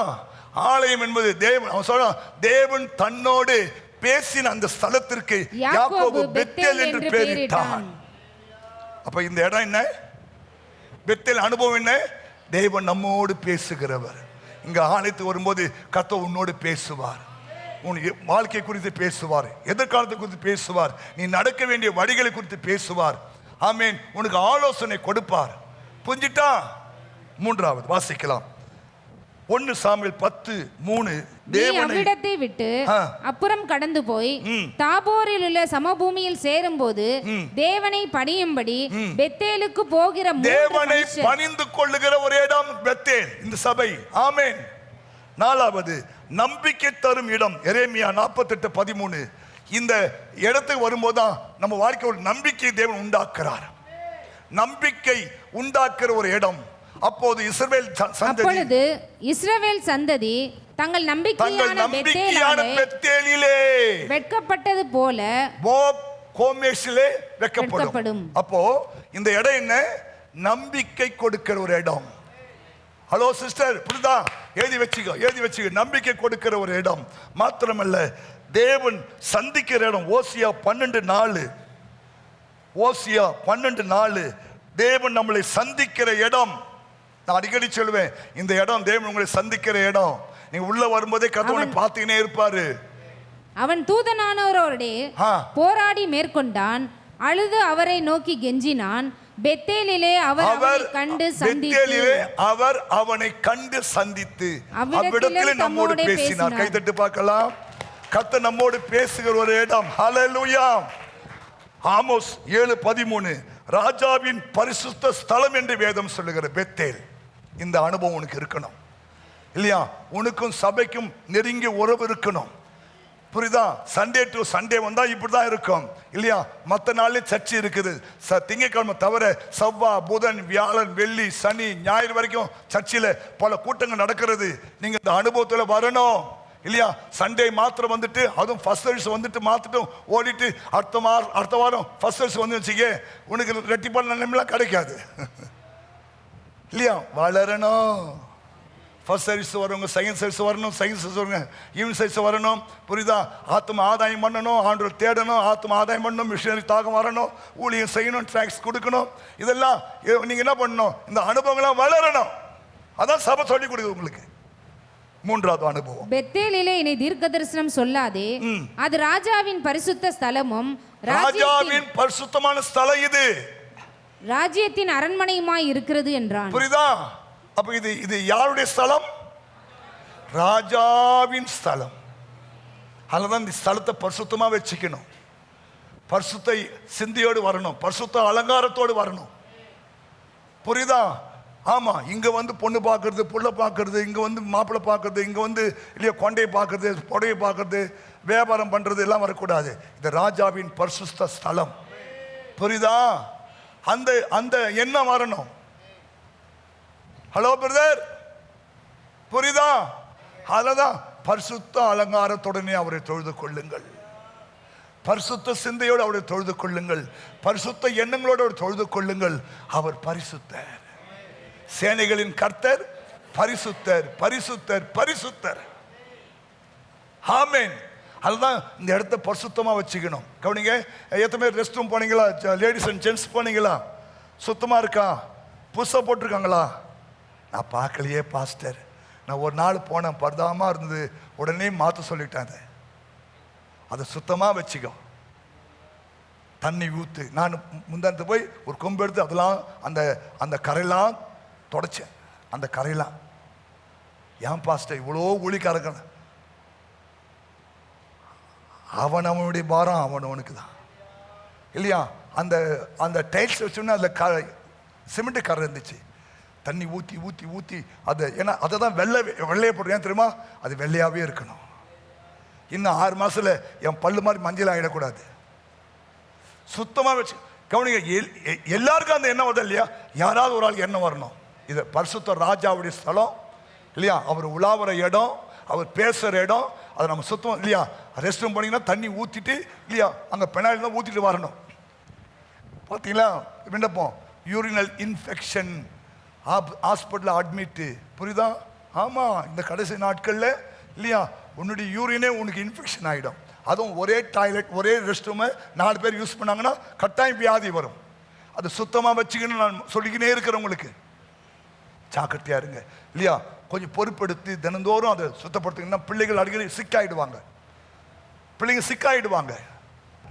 S1: ஆலயம் என்பது தேவன், அவன் சொல்றான், தேவன் தன்னோடு பேசின அந்த ஸ்தலத்திற்கு யாக்கோபு பெத்தேல் என்று பெயரிட்டான். அப்ப இந்த இடம் என்ன? பெத்தேல் அனுபவம் என்ன? தேவன் நம்மோடு பேசுகிறவர். இங்க ஆலயத்துக்கு வரும்போது கர்த்தர் உன்னோடு பேசுவார், உன் வாழ்க்கை குறித்து பேசுவார், எதிர்காலத்தை குறித்து பேசுவார், நீ நடக்க வேண்டிய வழிகளை குறித்து பேசுவார். ஆமென். உனக்கு ஆலோசனை கொடுப்பார். புரிஞ்சிட்டா? 3வது வாசிக்கலாம். 1 சாமுவேல் 10:3.
S2: அவ்விடத்தை விட்டு அப்புறம் கடந்து போய் தாபோரில் உள்ள சமபூமியில் சேரும்போது தேவனை பணியும்படி பெத்தேலுக்கு போகிற
S1: தேவனை பணிந்து கொள்ளுகிற ஒரு இடம் பெத்தேல், இந்த சபை. ஆமென். 4வது நம்பிக்கை தரும் இடம். எரேமியா 48:13. இந்த இடத்துக்கு வரும்போதுதான் நம்ம வாழ்க்கை ஒரு நம்பிக்கை தேவன் உண்டாக்குறார். நம்பிக்கை உண்டாக்குற ஒரு இடம். அப்போது இஸ்ரவேல் சந்ததி தங்கள் நம்பிக்கையான பெத்தேலிலே வெட்கப்பட்டது போல கோமேசிலே வெட்கப்படும். அப்போ இந்த இடம் என்ன? நம்பிக்கை கொடுக்கிற ஒரு இடம். ஹலோ சிஸ்டர், புரியுதா? எழுதி வச்சுக்க. நம்பிக்கை கொடுக்கிற ஒரு இடம் மாத்திரமல்ல, தேவன் சந்திக்கிற இடம். ஓசியா 12:4. ஓசியா 12:4. தேவன் நம்மளை சந்திக்கிற இடம். நான் அடிக்கடி சொல்லுவேன், இந்த இடம் தேவன் உங்களை சந்திக்கிற இடம். நீங்க உள்ள வரும்போதே கர்த்தர் பார்த்துக்கினே இருப்பாரு.
S2: அவன் தூதனானவரோடே போராடி மேற்கொண்டான், அழுது அவரை நோக்கி கெஞ்சினான். பெத்தேலிலே அவர் அவனை கண்டு சந்தித்து
S1: அவர் அவனை கண்டு சந்தித்து
S2: அவ்விடத்திலே
S1: நம்மோடு பேசினார். கைதட்டு பார்க்கலாம். கர்த்தர் நம்மோடு பேசுகிற ஒரு இடம். ஹல்லேலூயா. ஆமோஸ் 7:13 ராஜாவின் பரிசுத்த ஸ்தலம் என்று வேதம் சொல்லுகிற பெத்தேல். இந்த அனுபவம் உனக்கு இருக்கணும் இல்லையா? உனக்கும் சபைக்கும் நெருங்கிய உறவு இருக்கணும். புரியுதா? சண்டே டு சண்டே வந்தா இப்படிதான் இருக்கும் இல்லையா? மற்ற நாள்லயும் சர்ச்சை இருக்குது. திங்கட்கிழமை தவிர செவ்வாய், புதன், வியாழன், வெள்ளி, சனி, ஞாயிறு வரைக்கும் சர்ச்சில் பல கூட்டங்கள் நடக்கிறது. நீங்க இந்த அனுபவத்துல வரணும் இல்லையா? சண்டே மாத்திரம் வந்துட்டு அதுவும் ஃபர்ஸ்ட் சர்வீஸ் வந்துட்டு மாத்திட்டும் ஓடிட்டு அடுத்த வாரம் ஃபர்ஸ்ட் சர்வீஸ் வந்து வச்சுக்க, உனக்கு ரெட்டிப்பால் நன்மைலாம் கிடைக்காது இல்லையா? வளரணும். ஃபர்ஸ்ட் சர்வீஸ் வரவங்க செகண்ட் சர்வீஸ் வரணும், செகண்ட் சர்வீஸ் வரவங்க ஈவினிங் சர்வீஸ் வரணும். புரியுதா? ஆத்ம ஆதாயம் பண்ணணும், ஆண்டவர் தேடணும், ஆத்ம ஆதாயம் பண்ணணும், மிஷினரி தாகம் வரணும், ஊழியம் செய்யணும், ட்ராக்ஸ் கொடுக்கணும். இதெல்லாம் நீங்கள் என்ன பண்ணணும்? இந்த அனுபவங்கள்லாம் வளரணும். அதான் சபை சொல்லி கொடுக்குது உங்களுக்கு. மூன்றாவது அனுபவம்,
S2: பெத்தேலிலே இனி தீர்க்க தரிசனம் சொல்லாதே, அது ராஜாவின் பரிசுத்த ஸ்தலமும்
S1: ராஜாவின் பரிசுத்தமான ஸ்தலம் இது,
S2: ராஜ்யத்தின் அரண்மனையுமாய் இருக்கிறது என்றான்.
S1: புரியுதா? அப்ப இது யாருடைய ஸ்தலம்? ராஜாவின் ஸ்தலம். அதனாலதான் இந்த ஸ்தலத்தை பரிசுத்தமா வச்சுக்கணும். பரிசுத்த சிந்தையோடு வரணும், பரிசுத்த அலங்காரத்தோடு வரணும். புரியுதா? ஆமா, இங்க வந்து பொண்ணு பார்க்கறது, புள்ள பார்க்கறது, இங்க வந்து மாப்பிள்ளை பார்க்கறது, இங்க வந்து இல்லையா கொண்டையை பார்க்கறது, புடையை பார்க்கறது, வியாபாரம் பண்றது எல்லாம் வரக்கூடாது. இது ராஜாவின் பரிசுத்த ஸ்தலம். புரியுதா? அந்த அந்த எண்ணம் வரணும். ஹலோ பிரதர், புரியுதா? அததான் பரிசுத்த அலங்காரத்துடனே அவரை தொழுது கொள்ளுங்கள், பரிசுத்த சிந்தையோடு அவரை தொழுது கொள்ளுங்கள், பரிசுத்த எண்ணங்களோடு அவர் தொழுது கொள்ளுங்கள். அவர் பரிசுத்தர், சேனைகளின் கர்த்தர், பரிசுத்தர், பரிசுத்தர், பரிசுத்தர். ஆமென். அதுதான் இந்த இடத்த பரிசுத்தமா வச்சுக்கணும். கவனிங்க, எத்தனை பேர் ரெஸ்ட் ரூம் போனீங்களா? லேடிஸ் அண்ட் ஜென்ட்ஸ் போனீங்களா? சுத்தமா இருக்கா? புதுசாக போட்டிருக்காங்களா? நான் பார்க்கலையே பாஸ்டர், நான் ஒரு நாள் போனேன், பரதாமா இருந்தது, உடனே மாற்ற சொல்லிட்டாங்க. அதை சுத்தமாக வச்சுக்கோ. தண்ணி ஊற்று. நான் முந்தானத்து போய் ஒரு கொம்பு எடுத்து அதெல்லாம் அந்த அந்த கரையெல்லாம் தொடச்சேன். அந்த கரையெல்லாம் ஏன் பாஸ்டர் இவ்வளோ ஊழிக்காரங்க? அவனுடைய பாரம் அவனுக்கு தான் இல்லையா? அந்த அந்த டைல்ஸ் வச்சோன்னா அதில் சிமெண்ட் கரை இருந்துச்சு. தண்ணி ஊற்றி ஊற்றி ஊற்றி அதை, ஏன்னா அதை தான் வெள்ளையை போடுறேன். ஏன் தெரியுமா? அது வெள்ளையாகவே இருக்கணும். இன்னும் 6 மாதத்தில் என் பல்லு மாதிரி மஞ்சள் ஆகிடக்கூடாது. சுத்தமாக வச்சு கவனிங்க. எல்லாருக்கும் அந்த எண்ணம் வருது இல்லையா? யாராவது ஒரு ஆள் எண்ணம் வரணும். இது பரிசுத்த ராஜாவுடைய ஸ்தலம் இல்லையா? அவர் உலாவுற இடம், அவர் பேசுகிற இடம், அதை நம்ம சுத்தம் இல்லையா? ரெஸ்ட் ரூம் போனீங்கன்னா தண்ணி ஊற்றிட்டு இல்லையா, அங்கே பெனாயில் தான் ஊற்றிட்டு வரணும். பார்த்தீங்களா? விண்ணப்பம் யூரினல் இன்ஃபெக்ஷன், ஹாஸ்பிட்டலில் அட்மிட்டு. புரியுதா? ஆமாம், இந்த கடைசி நாட்களில் இல்லையா உன்னுடைய யூரினே உனக்கு இன்ஃபெக்ஷன் ஆகிடும். அதுவும் ஒரே டாய்லெட், ஒரே ரெஸ்ட் ரூமை 4 பேர் யூஸ் பண்ணாங்கன்னா கட்டாயம் வியாதி வரும். அது சுத்தமாக வச்சுக்கணும்னு நான் சொல்லிக்கினே இருக்கிறவங்களுக்கு ஜாக்கிரதையா இருங்க இல்லையா? கொஞ்சம் பொறுப்பெடுத்து தினந்தோறும் அதை சுத்தப்படுத்திங்கன்னா பிள்ளைகள் அடிக்கடி சிக்காயிடுவாங்க, பிள்ளைங்க சிக்காயிடுவாங்க.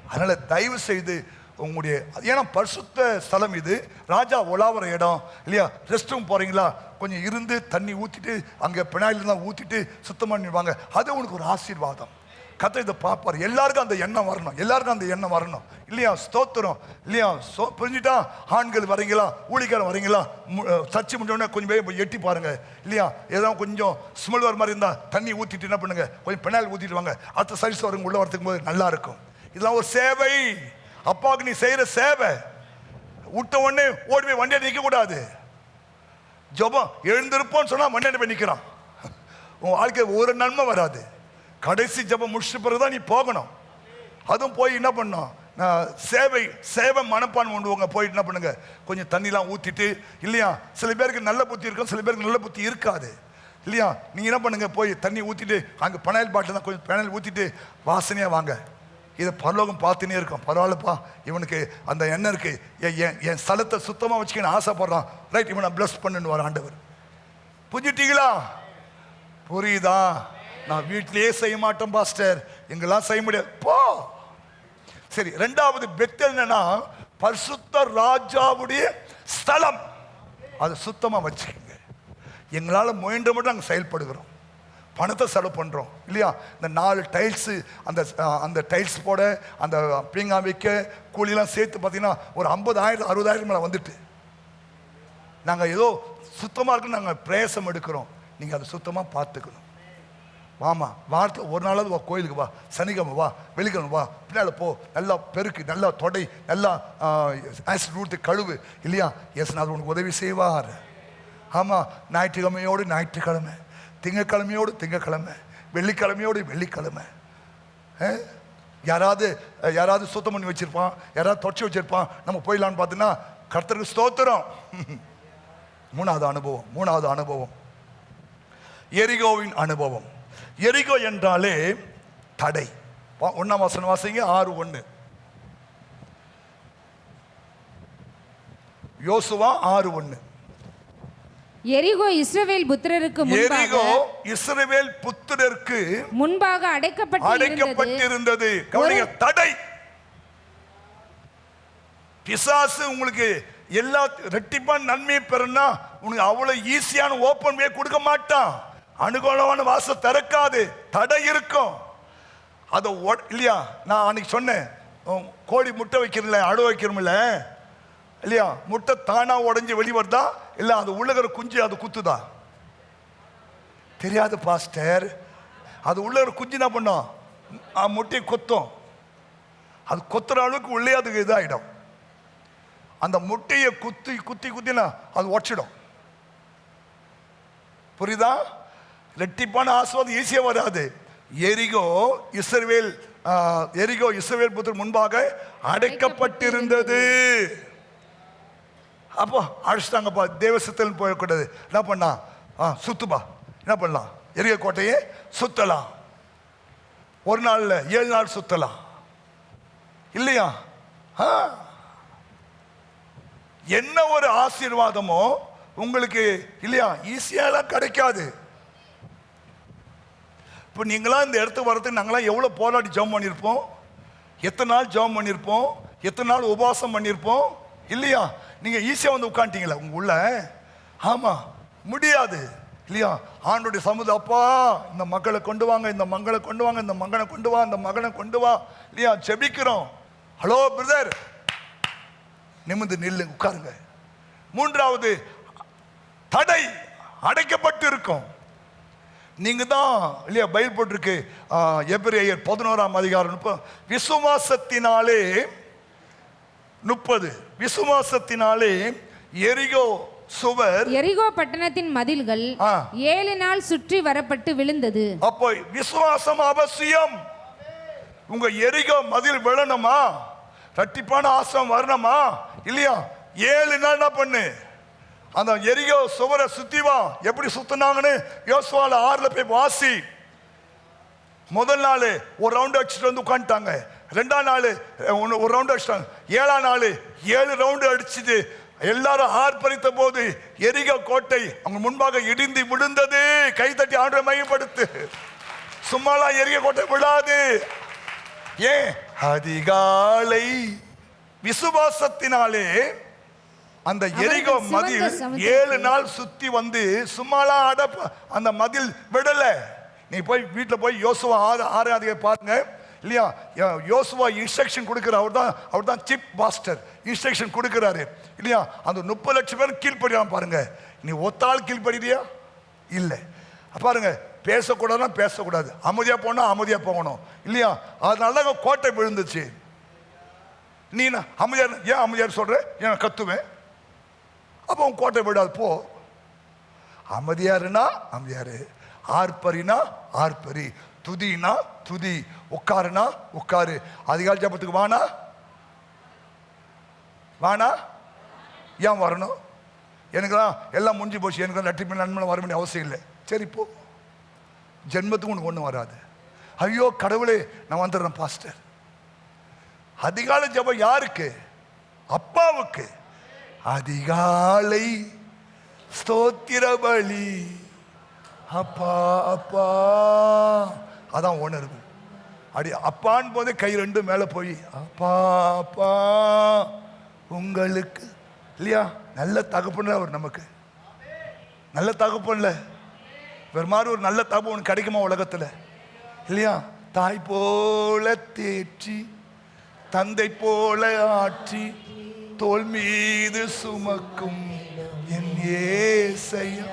S1: அதனால தயவு செய்து உங்களுடைய, ஏன்னா பரிசுத்த ஸ்தலம் இது, ராஜா உலாவுற இடம் இல்லையா? ரெஸ்ட் ரூம் போறீங்களா, கொஞ்சம் இருந்து தண்ணி ஊற்றிட்டு அங்கே பினாயில் தான் ஊற்றிட்டு சுத்தம் பண்ணிடுவாங்க. அது உனக்கு ஒரு ஆசீர்வாதம். கர்த்தர் இதை பார்ப்பார். எல்லாருக்கும் அந்த எண்ணம் வரணும், எல்லாருக்கும் அந்த எண்ணம் வரணும் இல்லையா? ஸ்தோத்திரம் இல்லையா? புரிஞ்சுட்டா? ஆண்கள் வரீங்களா, ஊழிக்காரன் வரீங்களா, சர்ச்சை முடிஞ்சோடனே கொஞ்சம் போய் எட்டி பாருங்க இல்லையா? ஏதாவது கொஞ்சம் ஸ்மெல் வர மாதிரி இருந்தால் தண்ணி ஊற்றிட்டு என்ன பண்ணுங்க, கொஞ்சம் பெனாயில் ஊற்றிட்டு வாங்க. அடுத்த சர்வீஸ் வரவங்க உள்ள வரதுக்கு போது நல்லா இருக்கும். இதெல்லாம் ஒரு சேவை. அப்பாவுக்கு நீ செய்யற சேவை. விட்ட உடனே ஓடி போய் வண்டியை நிற்க கூடாது. ஜெபம் எழுந்திருப்போன்னு சொன்னா வண்டியை போய் நிற்கிறான். உன் வாழ்க்கை ஒரு நன்மை வராது. கடைசி ஜெபம் முடிச்சுட்டு பிறகுதான் நீ போகணும். அதுவும் போய் என்ன பண்ணணும், சேவை மனப்பான்மை உண்டுவங்க. போயிட்டு என்ன பண்ணுங்க, கொஞ்சம் தண்ணிலாம் ஊற்றிட்டு இல்லையா? சில பேருக்கு நல்ல புத்தி இருக்கும், சில பேருக்கு நல்ல புத்தி இருக்காது இல்லையா? நீங்கள் என்ன பண்ணுங்க, போய் தண்ணி ஊற்றிட்டு அங்கே பனையல் பாட்டில் தான் கொஞ்சம் பனையல் ஊற்றிட்டு வாசனையாக வாங்க. இதை பரலோகம் பார்த்துனே இருக்கும். பரவாயில்லப்பா, இவனுக்கு அந்த எண்ணம் இருக்கு, என் ஸ்தலத்தை சுத்தமாக வச்சுக்கன்னு ஆசைப்படுறான், ரைட், இவனை பிளஸ் பண்ணுன்னு வர ஆண்டவர். புரிஞ்சுட்டீங்களா? புரியுதா? நான் வீட்டிலேயே செய்ய மாட்டேன் பாஸ்டர், எங்கெல்லாம் செய்ய முடியாது. போ, சரி, ரெண்டாவது பெத்தேல் என்னன்னா பரிசுத்த ராஜாவுடைய ஸ்தலம். அது சுத்தமா வச்சுக்கோங்க. எங்களால் முயன்ற மட்டும் நாங்கள் செயல்படுகிறோம். பணத்தை செலவு பண்ணுறோம் இல்லையா? இந்த 4 டைல்ஸு அந்த டைல்ஸ் போட, அந்த பீங்கா வைக்க கூலியெல்லாம் சேர்த்து பார்த்தீங்கன்னா ஒரு 50,000 60,000 மேலே வந்துட்டு, நாங்கள் ஏதோ சுத்தமாக இருக்குன்னு நாங்கள் பிரயாசம் எடுக்கிறோம். நீங்கள் அதை சுத்தமாக பார்த்துக்கணும். வாமா, வாரத்தில் ஒரு நாளாவது வா, கோயிலுக்கு வா, சனிக்கிழமை வா, வெள்ளிக்கிழமை வா, பின்னால் போ, நல்லா பெருக்கு, நல்லா தொடை, நல்லா ஆசிட் ஊற்றி கழுவு இல்லையா? அது உனக்கு உதவி செய்வார். ஆமாம், ஞாயிற்றுக்கிழமையோடு ஞாயிற்றுக்கிழமை, திங்கக்கிழமையோடு திங்கக்கிழமை, வெள்ளிக்கிழமையோடு வெள்ளிக்கிழமை. யாராவது சுத்தம் பண்ணி வச்சுருப்பான், யாராவது தொடச்சி வச்சுருப்பான், நம்ம போயிடலான்னு பார்த்தீங்கன்னா கர்த்தருக்கு ஸ்தோத்திரம். மூணாவது அனுபவம் எரிகோவின் அனுபவம். எரிகோ என்றாலே தடை. 1ஆம் வசனம் வாசிங்க, 6:1. யோசுவா 6:1.
S2: எரிகோ இஸ்ரவேல் புத்திரருக்கு
S1: முன்பாக அடைக்கப்பட்டிருந்தது. கவனிங்க, தடை. பிசாசு உங்களுக்கு எல்லா ரெட்டிப்பான நன்மையை பெறனா உனக்கு அவ்வளவு ஈஸியான ஓப்பன் வே கொடுக்க மாட்டான். அனுகூலமான வாசல் திறக்காது, தடை இருக்கும். அதை இல்லையா? நான் அன்னைக்கு சொன்னேன், கோழி முட்டை வைக்கிறல, அடை வைக்கிறோம்ல இல்லையா? முட்டை தானா உடஞ்சி வெளிவருதா இல்லை அது உள்ளகிற குஞ்சு அது குத்துதா? தெரியாது பாஸ்டர். அது உள்ளகிற குஞ்சு என்ன பண்ணும்? முட்டையை கொத்தும். அது கொத்துற அளவுக்கு உள்ளே அதுக்கு இதாகிடும். அந்த முட்டையை குத்தி குத்தி குத்தினா அது உடச்சிடும். புரியுதா? ரெட்டிப்பான ஆசீர்வாதம் ஈஸியாக வராது. எரிகோ இஸ்ரவேல் புத்திரர் முன்பாக அடைக்கப்பட்டிருந்தது. அப்போ அழைச்சிட்டாங்கப்பா, தேவசத்தில் போயக்கூடாது. என்ன பண்ணா? சுத்துப்பா. என்ன பண்ணலாம்? எரிகோ கோட்டையே சுத்தலாம். ஒரு நாள்ல 7 நாள் சுத்தலாம் இல்லையா? என்ன ஒரு ஆசீர்வாதமோ உங்களுக்கு இல்லையா? ஈஸியாலாம் கிடைக்காது. இப்போ நீங்களாம் இந்த இடத்துக்கு வரதுக்கு நாங்களாம் எவ்வளோ போராடி ஜெபம் பண்ணியிருப்போம், எத்தனை நாள் ஜெபம் பண்ணியிருப்போம், எத்தனை நாள் உபவாசம் பண்ணியிருப்போம் இல்லையா? நீங்கள் ஈஸியாக வந்து உட்காந்துட்டீங்களா உங்க உள்ள? ஆமாம், முடியாது இல்லையா? ஆண்டோடைய சமுதாயம், அப்பா இந்த மக்களை கொண்டு வாங்க, இந்த மக்களை கொண்டு வாங்க, இந்த மகனை கொண்டு வா, இந்த மகனை கொண்டு வா இல்லையா? ஜெபிக்கிறோம். ஹலோ பிரதர், நிமிர்ந்து நில்லு, உட்காருங்க. மூன்றாவது தடை, அடைக்கப்பட்டு இருக்கும். நீங்க தான் இல்லையா? பைபிள் போட்டிருக்கு, எபிரேயர் 11ஆம் அதிகாரம் 30, விசுவாசத்தினாலே 30, விசுவாசத்தினாலே எரிகோ பட்டணத்தின் மதில்கள்
S2: 7 நாள் சுற்றி வரப்பட்டு விழுந்தது.
S1: அப்போ விசுவாசம் அவசியம். உங்க எரிகோ மதில் விழணுமா, இரட்டிப்பான ஆசம் வரணுமா இல்லையா? 7 நாள் என்ன பண்ணு? அந்த எரிகோ சுவரை சுத்தி வா. எப்படி சுத்தினாங்கன்னு யோசுவால 6ல போய் வாசி. முதல் நாள் ஒரு ரவுண்ட் அடிச்சுட்டு வந்து உட்காந்துட்டாங்க. 2ஆம் நாள் ஒரு ரவுண்ட் அடிச்சிட்டாங்க. 7ஆம் நாள் 7 ரவுண்டு அடிச்சுட்டு எல்லாரும் ஆர்ப்பரித்த போது எரிகோ கோட்டை அவங்க முன்பாக இடிந்து விழுந்தது. கைதட்டி ஆண்டவரை மையப்படுத்து. சும்மாலாம் எரிகோ கோட்டை விழாது. ஏன்? அதிகாலை விசுவாசத்தினாலே அந்த எரிகோ மதில் 7 நாள் சுத்தி வந்து சும்மாலாம் அந்த மதில் விடல. நீ போய் வீட்டில் போய் யோசுவா 6ஆம் அதிகாரம் பாருங்க இல்லையா? யோசுவா இன்ஸ்ட்ரக்ஷன் கொடுக்குறார். அவர் தான் சீஃப் பாஸ்டர், இன்ஸ்ட்ரக்ஷன் கொடுக்குறாரு இல்லையா? அந்த 30 லட்சம் பேர் கீழ்படியாம பாருங்க. நீ ஒத்தாள் கீழ்படியா? இல்லை. பாருங்க, பேசக்கூடாதுன்னா பேசக்கூடாது, அமைதியா போனா அமைதியா போகணும் இல்லையா? அதனால தான் கோட்டை விழுந்துச்சு. நீ அமைதியார், ஏன் அமைதியார் சொல்ற? ஏன் கத்துவேன்? அப்போ உன் கோட்டை விடாது, போ. அமைதியாருன்னா அமைதியாரு, ஆர்ப்பரினா ஆர்ப்பரி, துதினா துதி, உட்காருனா உட்காரு. அதிகாலை ஜபத்துக்கு வானா ஏன் வரணும்? எனக்குலாம் எல்லாம் முடிஞ்சு போச்சு, எனக்கு நட்டிப்பு நன்மை வர வேண்டிய அவசியம் இல்லை. சரி போ, ஜென்மத்துக்கு உனக்கு ஒன்றும் வராது. ஐயோ கடவுளே நான் வந்துடுறேன் பாஸ்டர். அதிகாலை ஜபம் யாருக்கு? அப்பாவுக்கு. அதிகாலை ஸ்தோத்திர பலி, அப்பா அப்பா, அதான் உணர்வு. அடி அப்பான்னு போதே கை ரெண்டு மேலே போய் அப்பா அப்பா உங்களுக்கு இல்லையா? நல்ல தகப்பன்ல அவர் நமக்கு நல்ல தகப்பன்ல வேறு மாதிரி ஒரு நல்ல தகப்பன் உனக்கு கிடைக்குமா உலகத்தில் இல்லையா? தாய் போல தேற்றி தந்தை போல ஆற்றி தோள் மீது சுமக்கும் என் ஏசையா,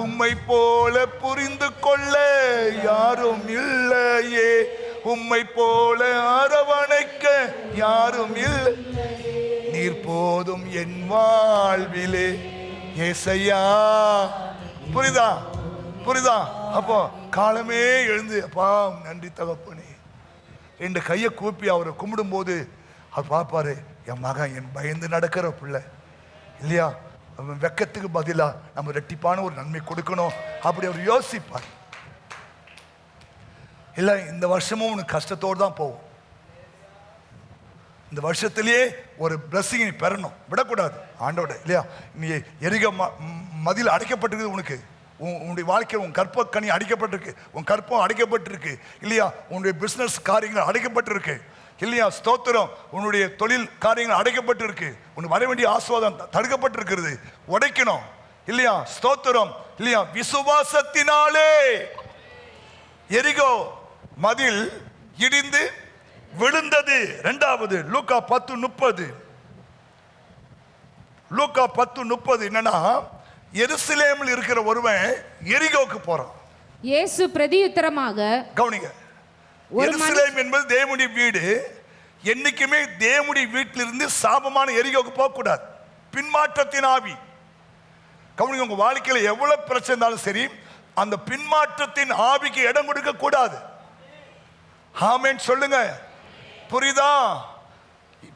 S1: உம்மை போல புரிந்து கொள்ள யாரும் இல்லையே, உம்மை போல அரவணைக்க யாரும் இல்லை, நீர் போதும் என் வாழ்விலே ஏசையா. புரியுதா? புரியுதா? அப்போ காலமே எழுந்து அப்பா நன்றி தகப்பனே, ரெண்டு கையை கூப்பி அவரை கும்பிடும்போது அவர் பார்ப்பாரு, என் மகன் என் பயந்து நடக்கிற பிள்ளை இல்லையா? அவன் வெக்கத்துக்கு பதிலாக நம்ம ரெட்டிப்பான ஒரு நன்மை கொடுக்கணும் அப்படி அவர் யோசிப்பார். இல்லை இந்த வருஷமும் உனக்கு கஷ்டத்தோடு தான் போகும். இந்த வருஷத்திலேயே ஒரு பிளஸ்ஸிங் நீ பெறணும், விடக்கூடாது ஆண்டோட இல்லையா? நீ எரிக மதில் அடைக்கப்பட்டிருக்கு, உனக்கு உன்னுடைய வாழ்க்கையில் உன் கற்ப கனி அடைக்கப்பட்டிருக்கு, உன் கற்பம் அடைக்கப்பட்டிருக்கு இல்லையா? உன்னுடைய பிஸ்னஸ் காரியங்கள் அடைக்கப்பட்டிருக்கு இல்லையா? ஸ்தோத்திரம். உன்னுடைய தொழில் காரியங்கள் அடைக்கப்பட்டிருக்கு, உனக்கு வர வேண்டிய ஆசீர்வாதம் தடுக்கப்பட்டிருக்கிறது, உடைக்கணும் இல்லையா? ஸ்தோத்திரம் இல்லையா? விசுவாசத்தினாலே எரிகோ மதில் இடிந்து விழுந்தது. இரண்டாவது லூக்கா 10:30. லூக்கா 10:30 என்னன்னா, எருசலேமில் இருக்கிற ஒருவன் எரிகோக்கு போறான்.
S2: இயேசு பிரதியுத்தரமாக, கவனிங்க,
S1: எருசலேம் என்பது தேவனுடைய வீடு. என்னைக்குமே தேவனுடைய வீட்டிலிருந்து சாபமான எரிகோக்கு போக கூடாது. பின்மாற்றத்தின் ஆவி. கவனிங்க, உங்க வாழ்க்கையில் எவ்வளவு பிரச்சனை இருந்தாலும் சரி, அந்த பின்மாற்றத்தின் ஆவிக்கு இடம் கொடுக்க கூடாது. ஆமென் சொல்லுங்க. புரியுதா?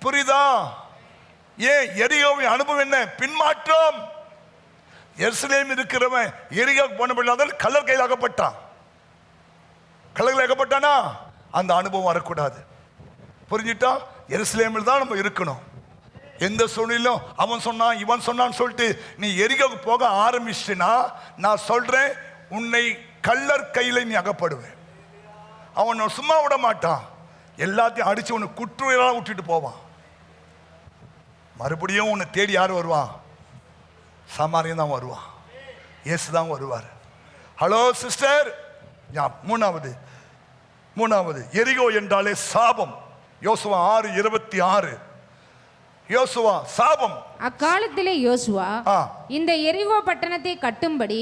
S1: புரியுதா? ஏன் எரிகோவின் அனுபவம் என்ன? பின்மாற்றம். எருசலேம் இருக்கிறவன் எரிகோக்கு போனபடியால் கல்லர் கையில் அகப்பட்டான். கல்லர்கள் அகப்பட்டானா அந்த அனுபவம் வரக்கூடாது. புரிஞ்சுட்டா? எருசலேமில் தான் நம்ம இருக்கணும். எந்த சூழ்நிலையும் அவன் சொன்னான் இவன் சொன்னான்னு சொல்லிட்டு நீ எரிகோக்கு போக ஆரம்பிச்சினா, நான் சொல்றேன், உன்னை கல்லர் கையில் நீ அகப்படுவேன். அவன் சும்மா விட மாட்டான், எல்லாத்தையும் அடிச்சு உன்னை குற்றுயிராக விட்டுட்டு போவான். மறுபடியும் உன்னை தேடி யார் வருவான்? சாமாரியம் தான் வருவான், இயேசு தான் வருவார். Hello sister. மூணாவது எரிகோ என்றாலே சாபம். யோசுவா 6:26. யோசுவா சாபம்.
S2: அக்காலத்திலே யோசுவா இந்த எரிகோ பட்டணத்தை கட்டும்படி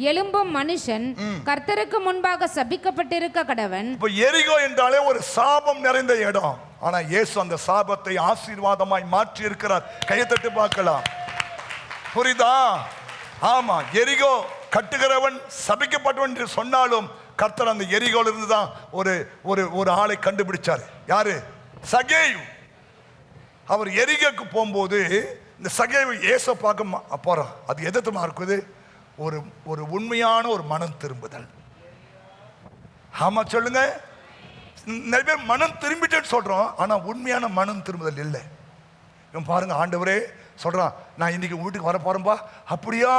S2: எழும்பும் மனுஷன் கர்த்தருக்கு முன்பாக சபிக்கப்பட்டிருக்க கடவன்.
S1: இப்போ எரிகோ என்றாலே ஒரு சாபம் நிறைந்த இடம். ஆனா இயேசு அந்த சாபத்தை ஆசீர்வாதமாய் மாற்றி இருக்கிறார். கையை தட்டி பார்க்கலாம். புரியுதா? ஆமா, எரிகோ கட்டுகிறவன் சபிக்கப்பட்டவன் என்று சொன்னாலும் கர்த்தர் அந்த எரிகோல இருந்து தான் ஒரு ஆளை கண்டுபிடிச்சார். யாரு? சகேயு. அவர் எரிகோக்கு போகும்போது இந்த சகேயு இயேசு பார்க்க போறான். அது எதமா இருக்குது? ஒரு உண்மையான ஒரு மனம் திரும்புதல். ஆமா சொல்லுங்க. நிறைய பேர் மனம் திரும்பிட்டேன்னு சொல்றோம், ஆனா உண்மையான மனம் திரும்புதல் இல்லை. பாருங்க, ஆண்டவரே சொல்றான், நான் இன்னைக்கு வீட்டுக்கு வர போறேன்பா. அப்படியா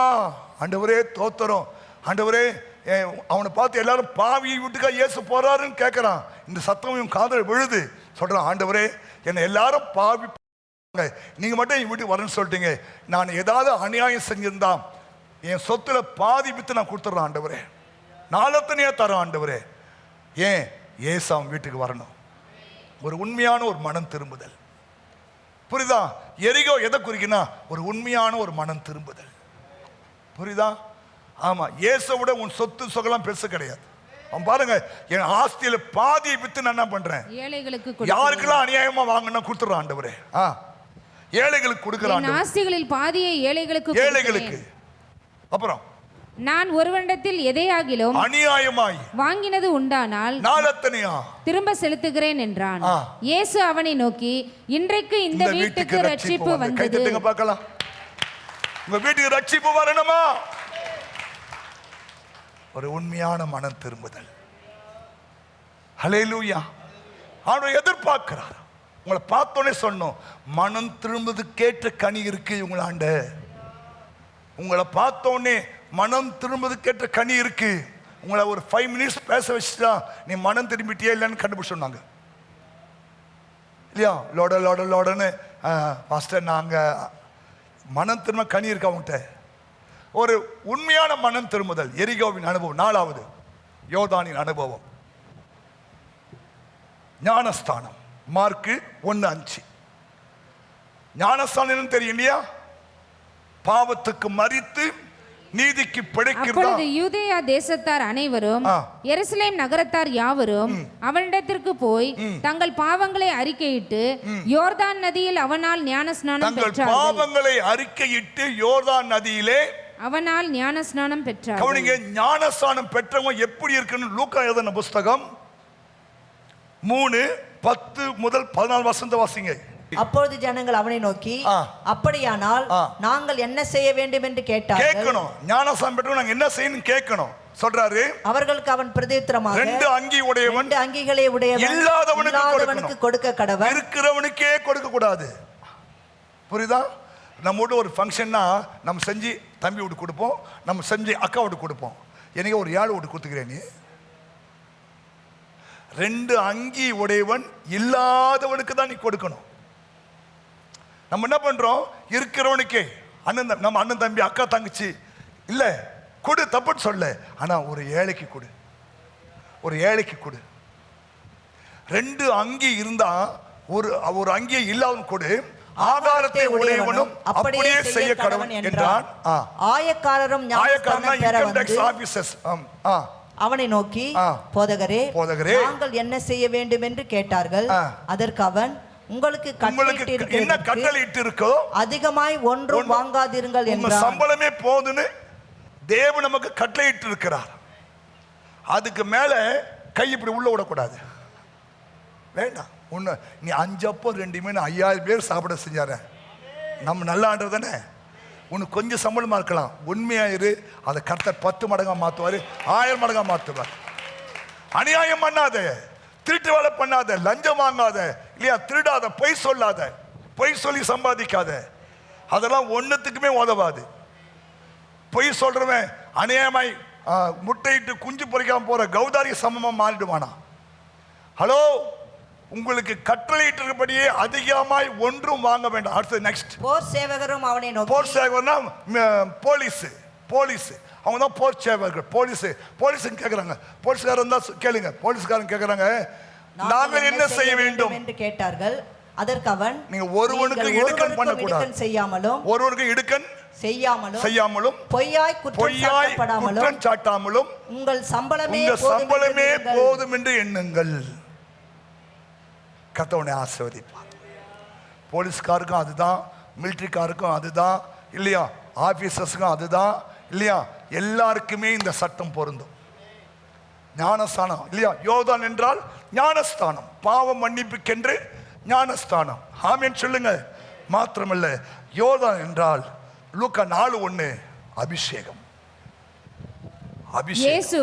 S1: ஆண்டவரே தோத்தரும். ஆண்டவரே, அவனை பார்த்து எல்லாரும் பாவி வீட்டுக்கா இயேசு போறாருன்னு கேட்கறான். இந்த சத்தம் காதல் விழுது. சொல்றான், ஆண்டவரே என்னை எல்லாரும் பாவி, நீங்க மட்டும் என் வீட்டுக்கு வரேன்னு சொல்லிட்டீங்க. நான் ஏதாவது அநியாயம் செஞ்சிருந்தா என் சொத்துல பாதி வித்து நான் கொடுத்துட்றேன் ஆண்டவரே, நாளத்தனையா தரேன் ஆண்டவரே. ஏன்? இயேசு அவன் வீட்டுக்கு வரணும். ஒரு உண்மையான ஒரு மனம் திரும்புதல். புரியுதா? எரிகோ எதை குறிக்கினா? ஒரு உண்மையான ஒரு மனம் திரும்புதல். புரியுதா? ஆமா, இயேசுவோட உன் சொத்து சொகலாம் பெருசு கிடையாது. அவன் பாருங்க, என் ஆஸ்தியில பாதியை வித்து நான் என்ன பண்றேன்?
S2: ஏழைகளுக்கு.
S1: யாருக்கெல்லாம் அநியாயமா வாங்கினா கொடுத்துறான் ஆண்டவரே. ஏழைகளுக்கு கொடுக்குறான்.
S2: ஆஸ்திகளில் பாதியை ஏழைகளுக்கு. அப்புறம் நான் ஒருவனிடத்தில் எதையாகிலும் அநியாயமாய் வாங்கினது உண்டானால் நாளத்தனையா திரும்ப செலுத்துகிறேன் என்றான். இயேசு அவனை நோக்கி, இன்றைக்கு இந்த வீட்டுக்கு ரட்சிப்பு வந்தது.
S1: கைதட்டுங்க பார்க்கலாம். உங்க வீட்டுக்கு ரட்சிப்பு வரணுமா? ஒரு உண்மையான மனம் திரும்புதல். ஹல்லேலூயா. ஆண்டவர் எதிர்பார்க்கிறார். உங்களை பார்த்தோன்னே சொன்னோம், மனம் திரும்புது கேட்ட கனி இருக்கு உங்களாண்ட. உங்களை பார்த்தோன்னே மனம் திரும்புது கேட்ட கனி இருக்கு. உங்களை ஒரு 5 மினிட்ஸ் பேச வச்சுட்டா நீ மனம் திரும்பிட்டியே இல்லைன்னு கண்டுபிடிச்சோன்னாங்க இல்லையா? லோடன்னு பாஸ்டர் நாங்கள் மனம் திரும்ப கனி இருக்கா அவங்ககிட்ட. ஒரு உண்மையான மனம் திரும்புதல். எரிகோவின் அனுபவம். 4வது யோர்தானின் அனுபவம், ஞானஸ்தானம். மார்க்கு 1:5. ஞானஸ்தானம் தெரியும் இல்லையா? பாவத்துக்கு மரித்து நீதிக்கு பிழைக்கிறதா.
S2: அப்பொழுது யூதேயா தேசத்தார் அனைவரும் எருசலேம் நகரத்தார் யாவரும் அவனிடத்திற்கு போய் தங்கள் பாவங்களை அறிக்கையிட்டு யோர்தான் நதியில் அவனால் ஞானஸ்நானம் பெற்றார்கள்.
S1: பாவங்களை அறிக்கையிட்டு யோர்தான் நதியிலே
S2: அவனால் ஞானஸ்நானம் பெற்றார்கள்.
S1: கவனிங்க, ஞானஸ்நானம் பெற்றவங்க எப்படி இருக்குன்னு லூக்கா எழுதின புஸ்தகம் 3:10 முதல் 14 வசந்த வாசிங்க.
S3: அப்பொழுது ஜனங்கள் அவனை நோக்கி, அப்படியானால் நாங்கள் என்ன செய்ய வேண்டும் என்று கேட்டார்கள்.
S1: கேட்கணும். ஞானஸ்நானம் பெற்றவங்க நாங்க என்ன செய்யணும் கேட்கணும் சொல்றாரு.
S3: அவர்களுக்கு அவன் பிரதியுத்தரமாக,
S1: 2 அங்கி உடையவன்
S3: 2 அங்கிகளை உடையவன் இல்லாதவனுக்கு கொடுக்க கடவன்,
S1: இருக்கிறவனுக்கே கொடுக்க கூடாது. புரியுதா? நம்ம வீட்டு ஒரு ஃபங்க்ஷன்னா நம்ம செஞ்சு தம்பி வீட்டு கொடுப்போம், நம்ம செஞ்சு அக்கா வீட்டு கொடுப்போம். எனக்கு ஒரு 7 வீட்டு கொடுத்துக்கிறேன். நீ 2 அங்கி உடையவன் இல்லாதவனுக்கு தான் நீ கொடுக்கணும். நம்ம என்ன பண்றோம்? இருக்கிறவனுக்கே அண்ணன், நம்ம அண்ணன் தம்பி அக்கா தங்கச்சி இல்ல கொடு, தப்புன்னு சொல்ல. ஆனா ஒரு ஏழைக்கு கொடு, ஒரு ஏழைக்கு கொடு. 2 அங்கி இருந்தா ஒரு அங்கியை இல்லாதவன் கொடு. ஆதாரத்தை உடையவனும் அப்படியே செய்ய கடவன் என்றான்.
S3: ஆயக்காரரும் அவனை நோக்கி, போதகரே நாங்கள் என்ன செய்ய வேண்டும் என்று கேட்டார்கள். அதற்கு அவன், உங்களுக்கு
S1: என்ன கட்டளையிட்டு இருக்கோ
S3: அதிகமாய் ஒன்றும் வாங்காதீர்கள் என்றான்.
S1: சம்பளமே போதுன்னு தேவன் நமக்கு கட்டளையிட்டு இருக்கிறார். அதுக்கு மேல கை இப்படி உள்ள விடக்கூடாது. வேண்டாம். ஒன்று நீ 5 அப்போ 2 மீன் 5000 பேர் சாப்பிட செஞ்சார. நம்ம நல்ல ஆண்டவர் தானே. உனக்கு கொஞ்சம் சம்பளமா இருக்கலாம், உண்மையாயிரு. அதை கர்த்தர் 10 மடங்கா மாற்றுவார், 1000 மடங்கா மாற்றுவார். அநியாயம் பண்ணாத, திருட்டு வேலை பண்ணாத, லஞ்சம் வாங்காத இல்லையா, திருடாத, பொய் சொல்லாத, பொய் சொல்லி சம்பாதிக்காத. அதெல்லாம் ஒன்றுத்துக்குமே உதவாது. பொய் சொல்றவன் அநியாயமாய் முட்டையிட்டு குஞ்சு பொறிக்காம போற கௌதாரி சமமா மாறிடுவானா? ஹலோ, உங்களுக்கு கட்டளையிட்டபடியே அதிகமாய் ஒன்றும் வாங்க வேண்டாம். அடுத்து நெக்ஸ்ட்.
S3: போர் சேவகரும் அவனை நோக்கி,
S1: போர் சேவகர்னா போலீஸ் அவங்க தான் போர் சேவகர்கள். போலீஸுன்னு கேட்குறாங்க. போலீஸ்காரன் தான் கேளுங்க. போலீஸ்காரன் கேட்குறாங்க, நாங்கள் என்ன செய்ய வேண்டும்
S3: என்று கேட்டார்கள். அதற்கு அவன்,
S1: நீங்க ஒருவனுக்கு இடுக்கண் பண்ணக்கூடாது, ஒருவனுக்கு இடுக்கண் செய்யாமலும் பொய்யாய் குற்றம் சாட்டாமலும் உங்கள் சம்பளமே போதும் என்று எண்ணுங்கள். கர்த்தர் ஆசீர்வதிப்பார். போலீஸ்காருக்கும் அதுதான், மிலிட்டரிக்காருக்கும் அதுதான் இல்லையா, ஆபீசர்ஸுக்கும் அதுதான் இல்லையா, எல்லாருக்குமே இந்த சட்டம் பொருந்தும். ஞானஸ்தானம் இல்லையா, யோர்தான் என்றால் ஞானஸ்தானம், பாவம் மன்னிப்புக்கென்று ஞானஸ்தானம். ஆமென் சொல்லுங்க. மாத்திரமல்ல, யோர்தான் என்றால் லூக்கா 4:1 அபிஷேகம்.
S2: இயேசு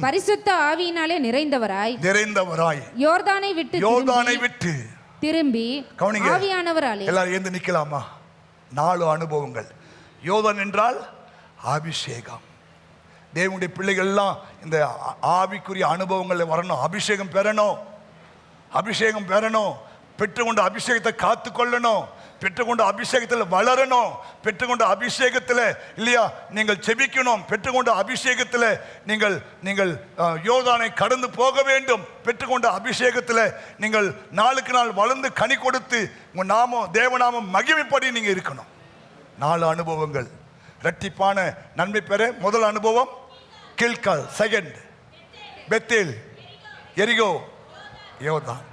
S2: பரிசுத்த ஆவியினாலே நிறைந்தவராய் யோர்தானை விட்டு திரும்பி ஆவியானவராலே.
S1: எல்லாரும் எழுந்து நிக்கலாமா? 4 அனுபவங்கள். யோர்தான் என்றால் அபிஷேகம். தேவனுடைய பிள்ளைகள் எல்லாம் இந்த ஆவிக்குரிய அனுபவங்கள் வரணும், அபிஷேகம் பெறணும். பெற்றுக்கொண்ட அபிஷேகத்தை காத்து கொள்ளணும், பெற்றுக்கொண்ட அபிஷேகத்தில் வளரணும், பெற்றுக்கொண்ட அபிஷேகத்தில் இல்லையா நீங்கள் செபிக்கணும், பெற்றுக்கொண்ட அபிஷேகத்தில் நீங்கள் யோர்தானை கடந்து போக வேண்டும், பெற்றுக்கொண்ட அபிஷேகத்தில் நீங்கள் நாளுக்கு நாள் வளர்ந்து கனி கொடுத்து உங்கள் நாமம் தேவநாமம் மகிமைப்படி நீங்கள் இருக்கணும். 4 அனுபவங்கள் இரட்டிப்பான நன்மை பெற. முதல் அனுபவம் கில்கால், செகண்ட் பெத்தேல், எரிகோ, யோர்தான்.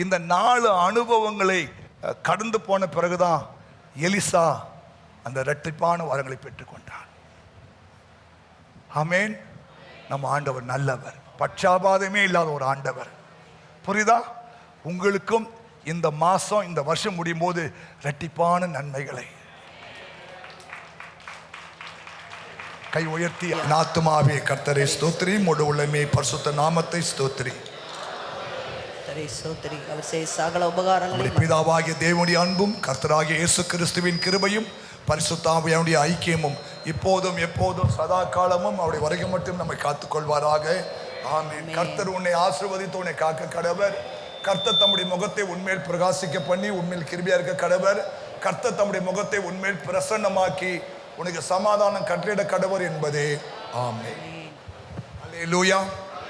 S1: இந்த 4 அனுபவங்களை கடந்து போன பிறகுதான் எலிசா அந்த இரட்டிப்பான வரங்களை பெற்றுக்கொண்டான். ஆமென். நம்ம ஆண்டவர் நல்லவர், பட்சாபாதமே இல்லாத ஒரு ஆண்டவர். புரியுதா? உங்களுக்கும் இந்த மாசம் இந்த வருஷம் முடியும் போது இரட்டிப்பான நன்மைகளை கை உயர்த்தி ஆத்துமாவே கர்த்தரை ஸ்தோத்திரி, முழு உள்ளமே பரிசுத்த நாமத்தை ஸ்தோத்திரி.
S3: சகல உபகாரங்களை
S1: பிதாவாகிய தேவனுடைய அன்பும் கர்த்தராகிய இயேசு கிறிஸ்துவின் கிருபையும் பரிசுத்த ஆவியானுடைய ஐக்கியமும் இப்போதும் எப்போதும் சதா காலமும் அவருடைய வருகை மட்டும் நம்மை காத்துக்கொள்வாராக. ஆமென். கர்த்தர் உன்னை ஆசீர்வதித்து உன்னை காக்க கடவர். கர்த்தர் தம்முடைய முகத்தை உன்மேல் பிரகாசிக்க பண்ணி உன்மேல் கிருபையா இருக்க கடவர். கர்த்தர் தம்முடைய முகத்தை உன்மேல் பிரசன்னமாக்கி உனக்கு சமாதானம் கட்டளையிட கடவர் என்பதே. ஆமென். அல்லேலூயா.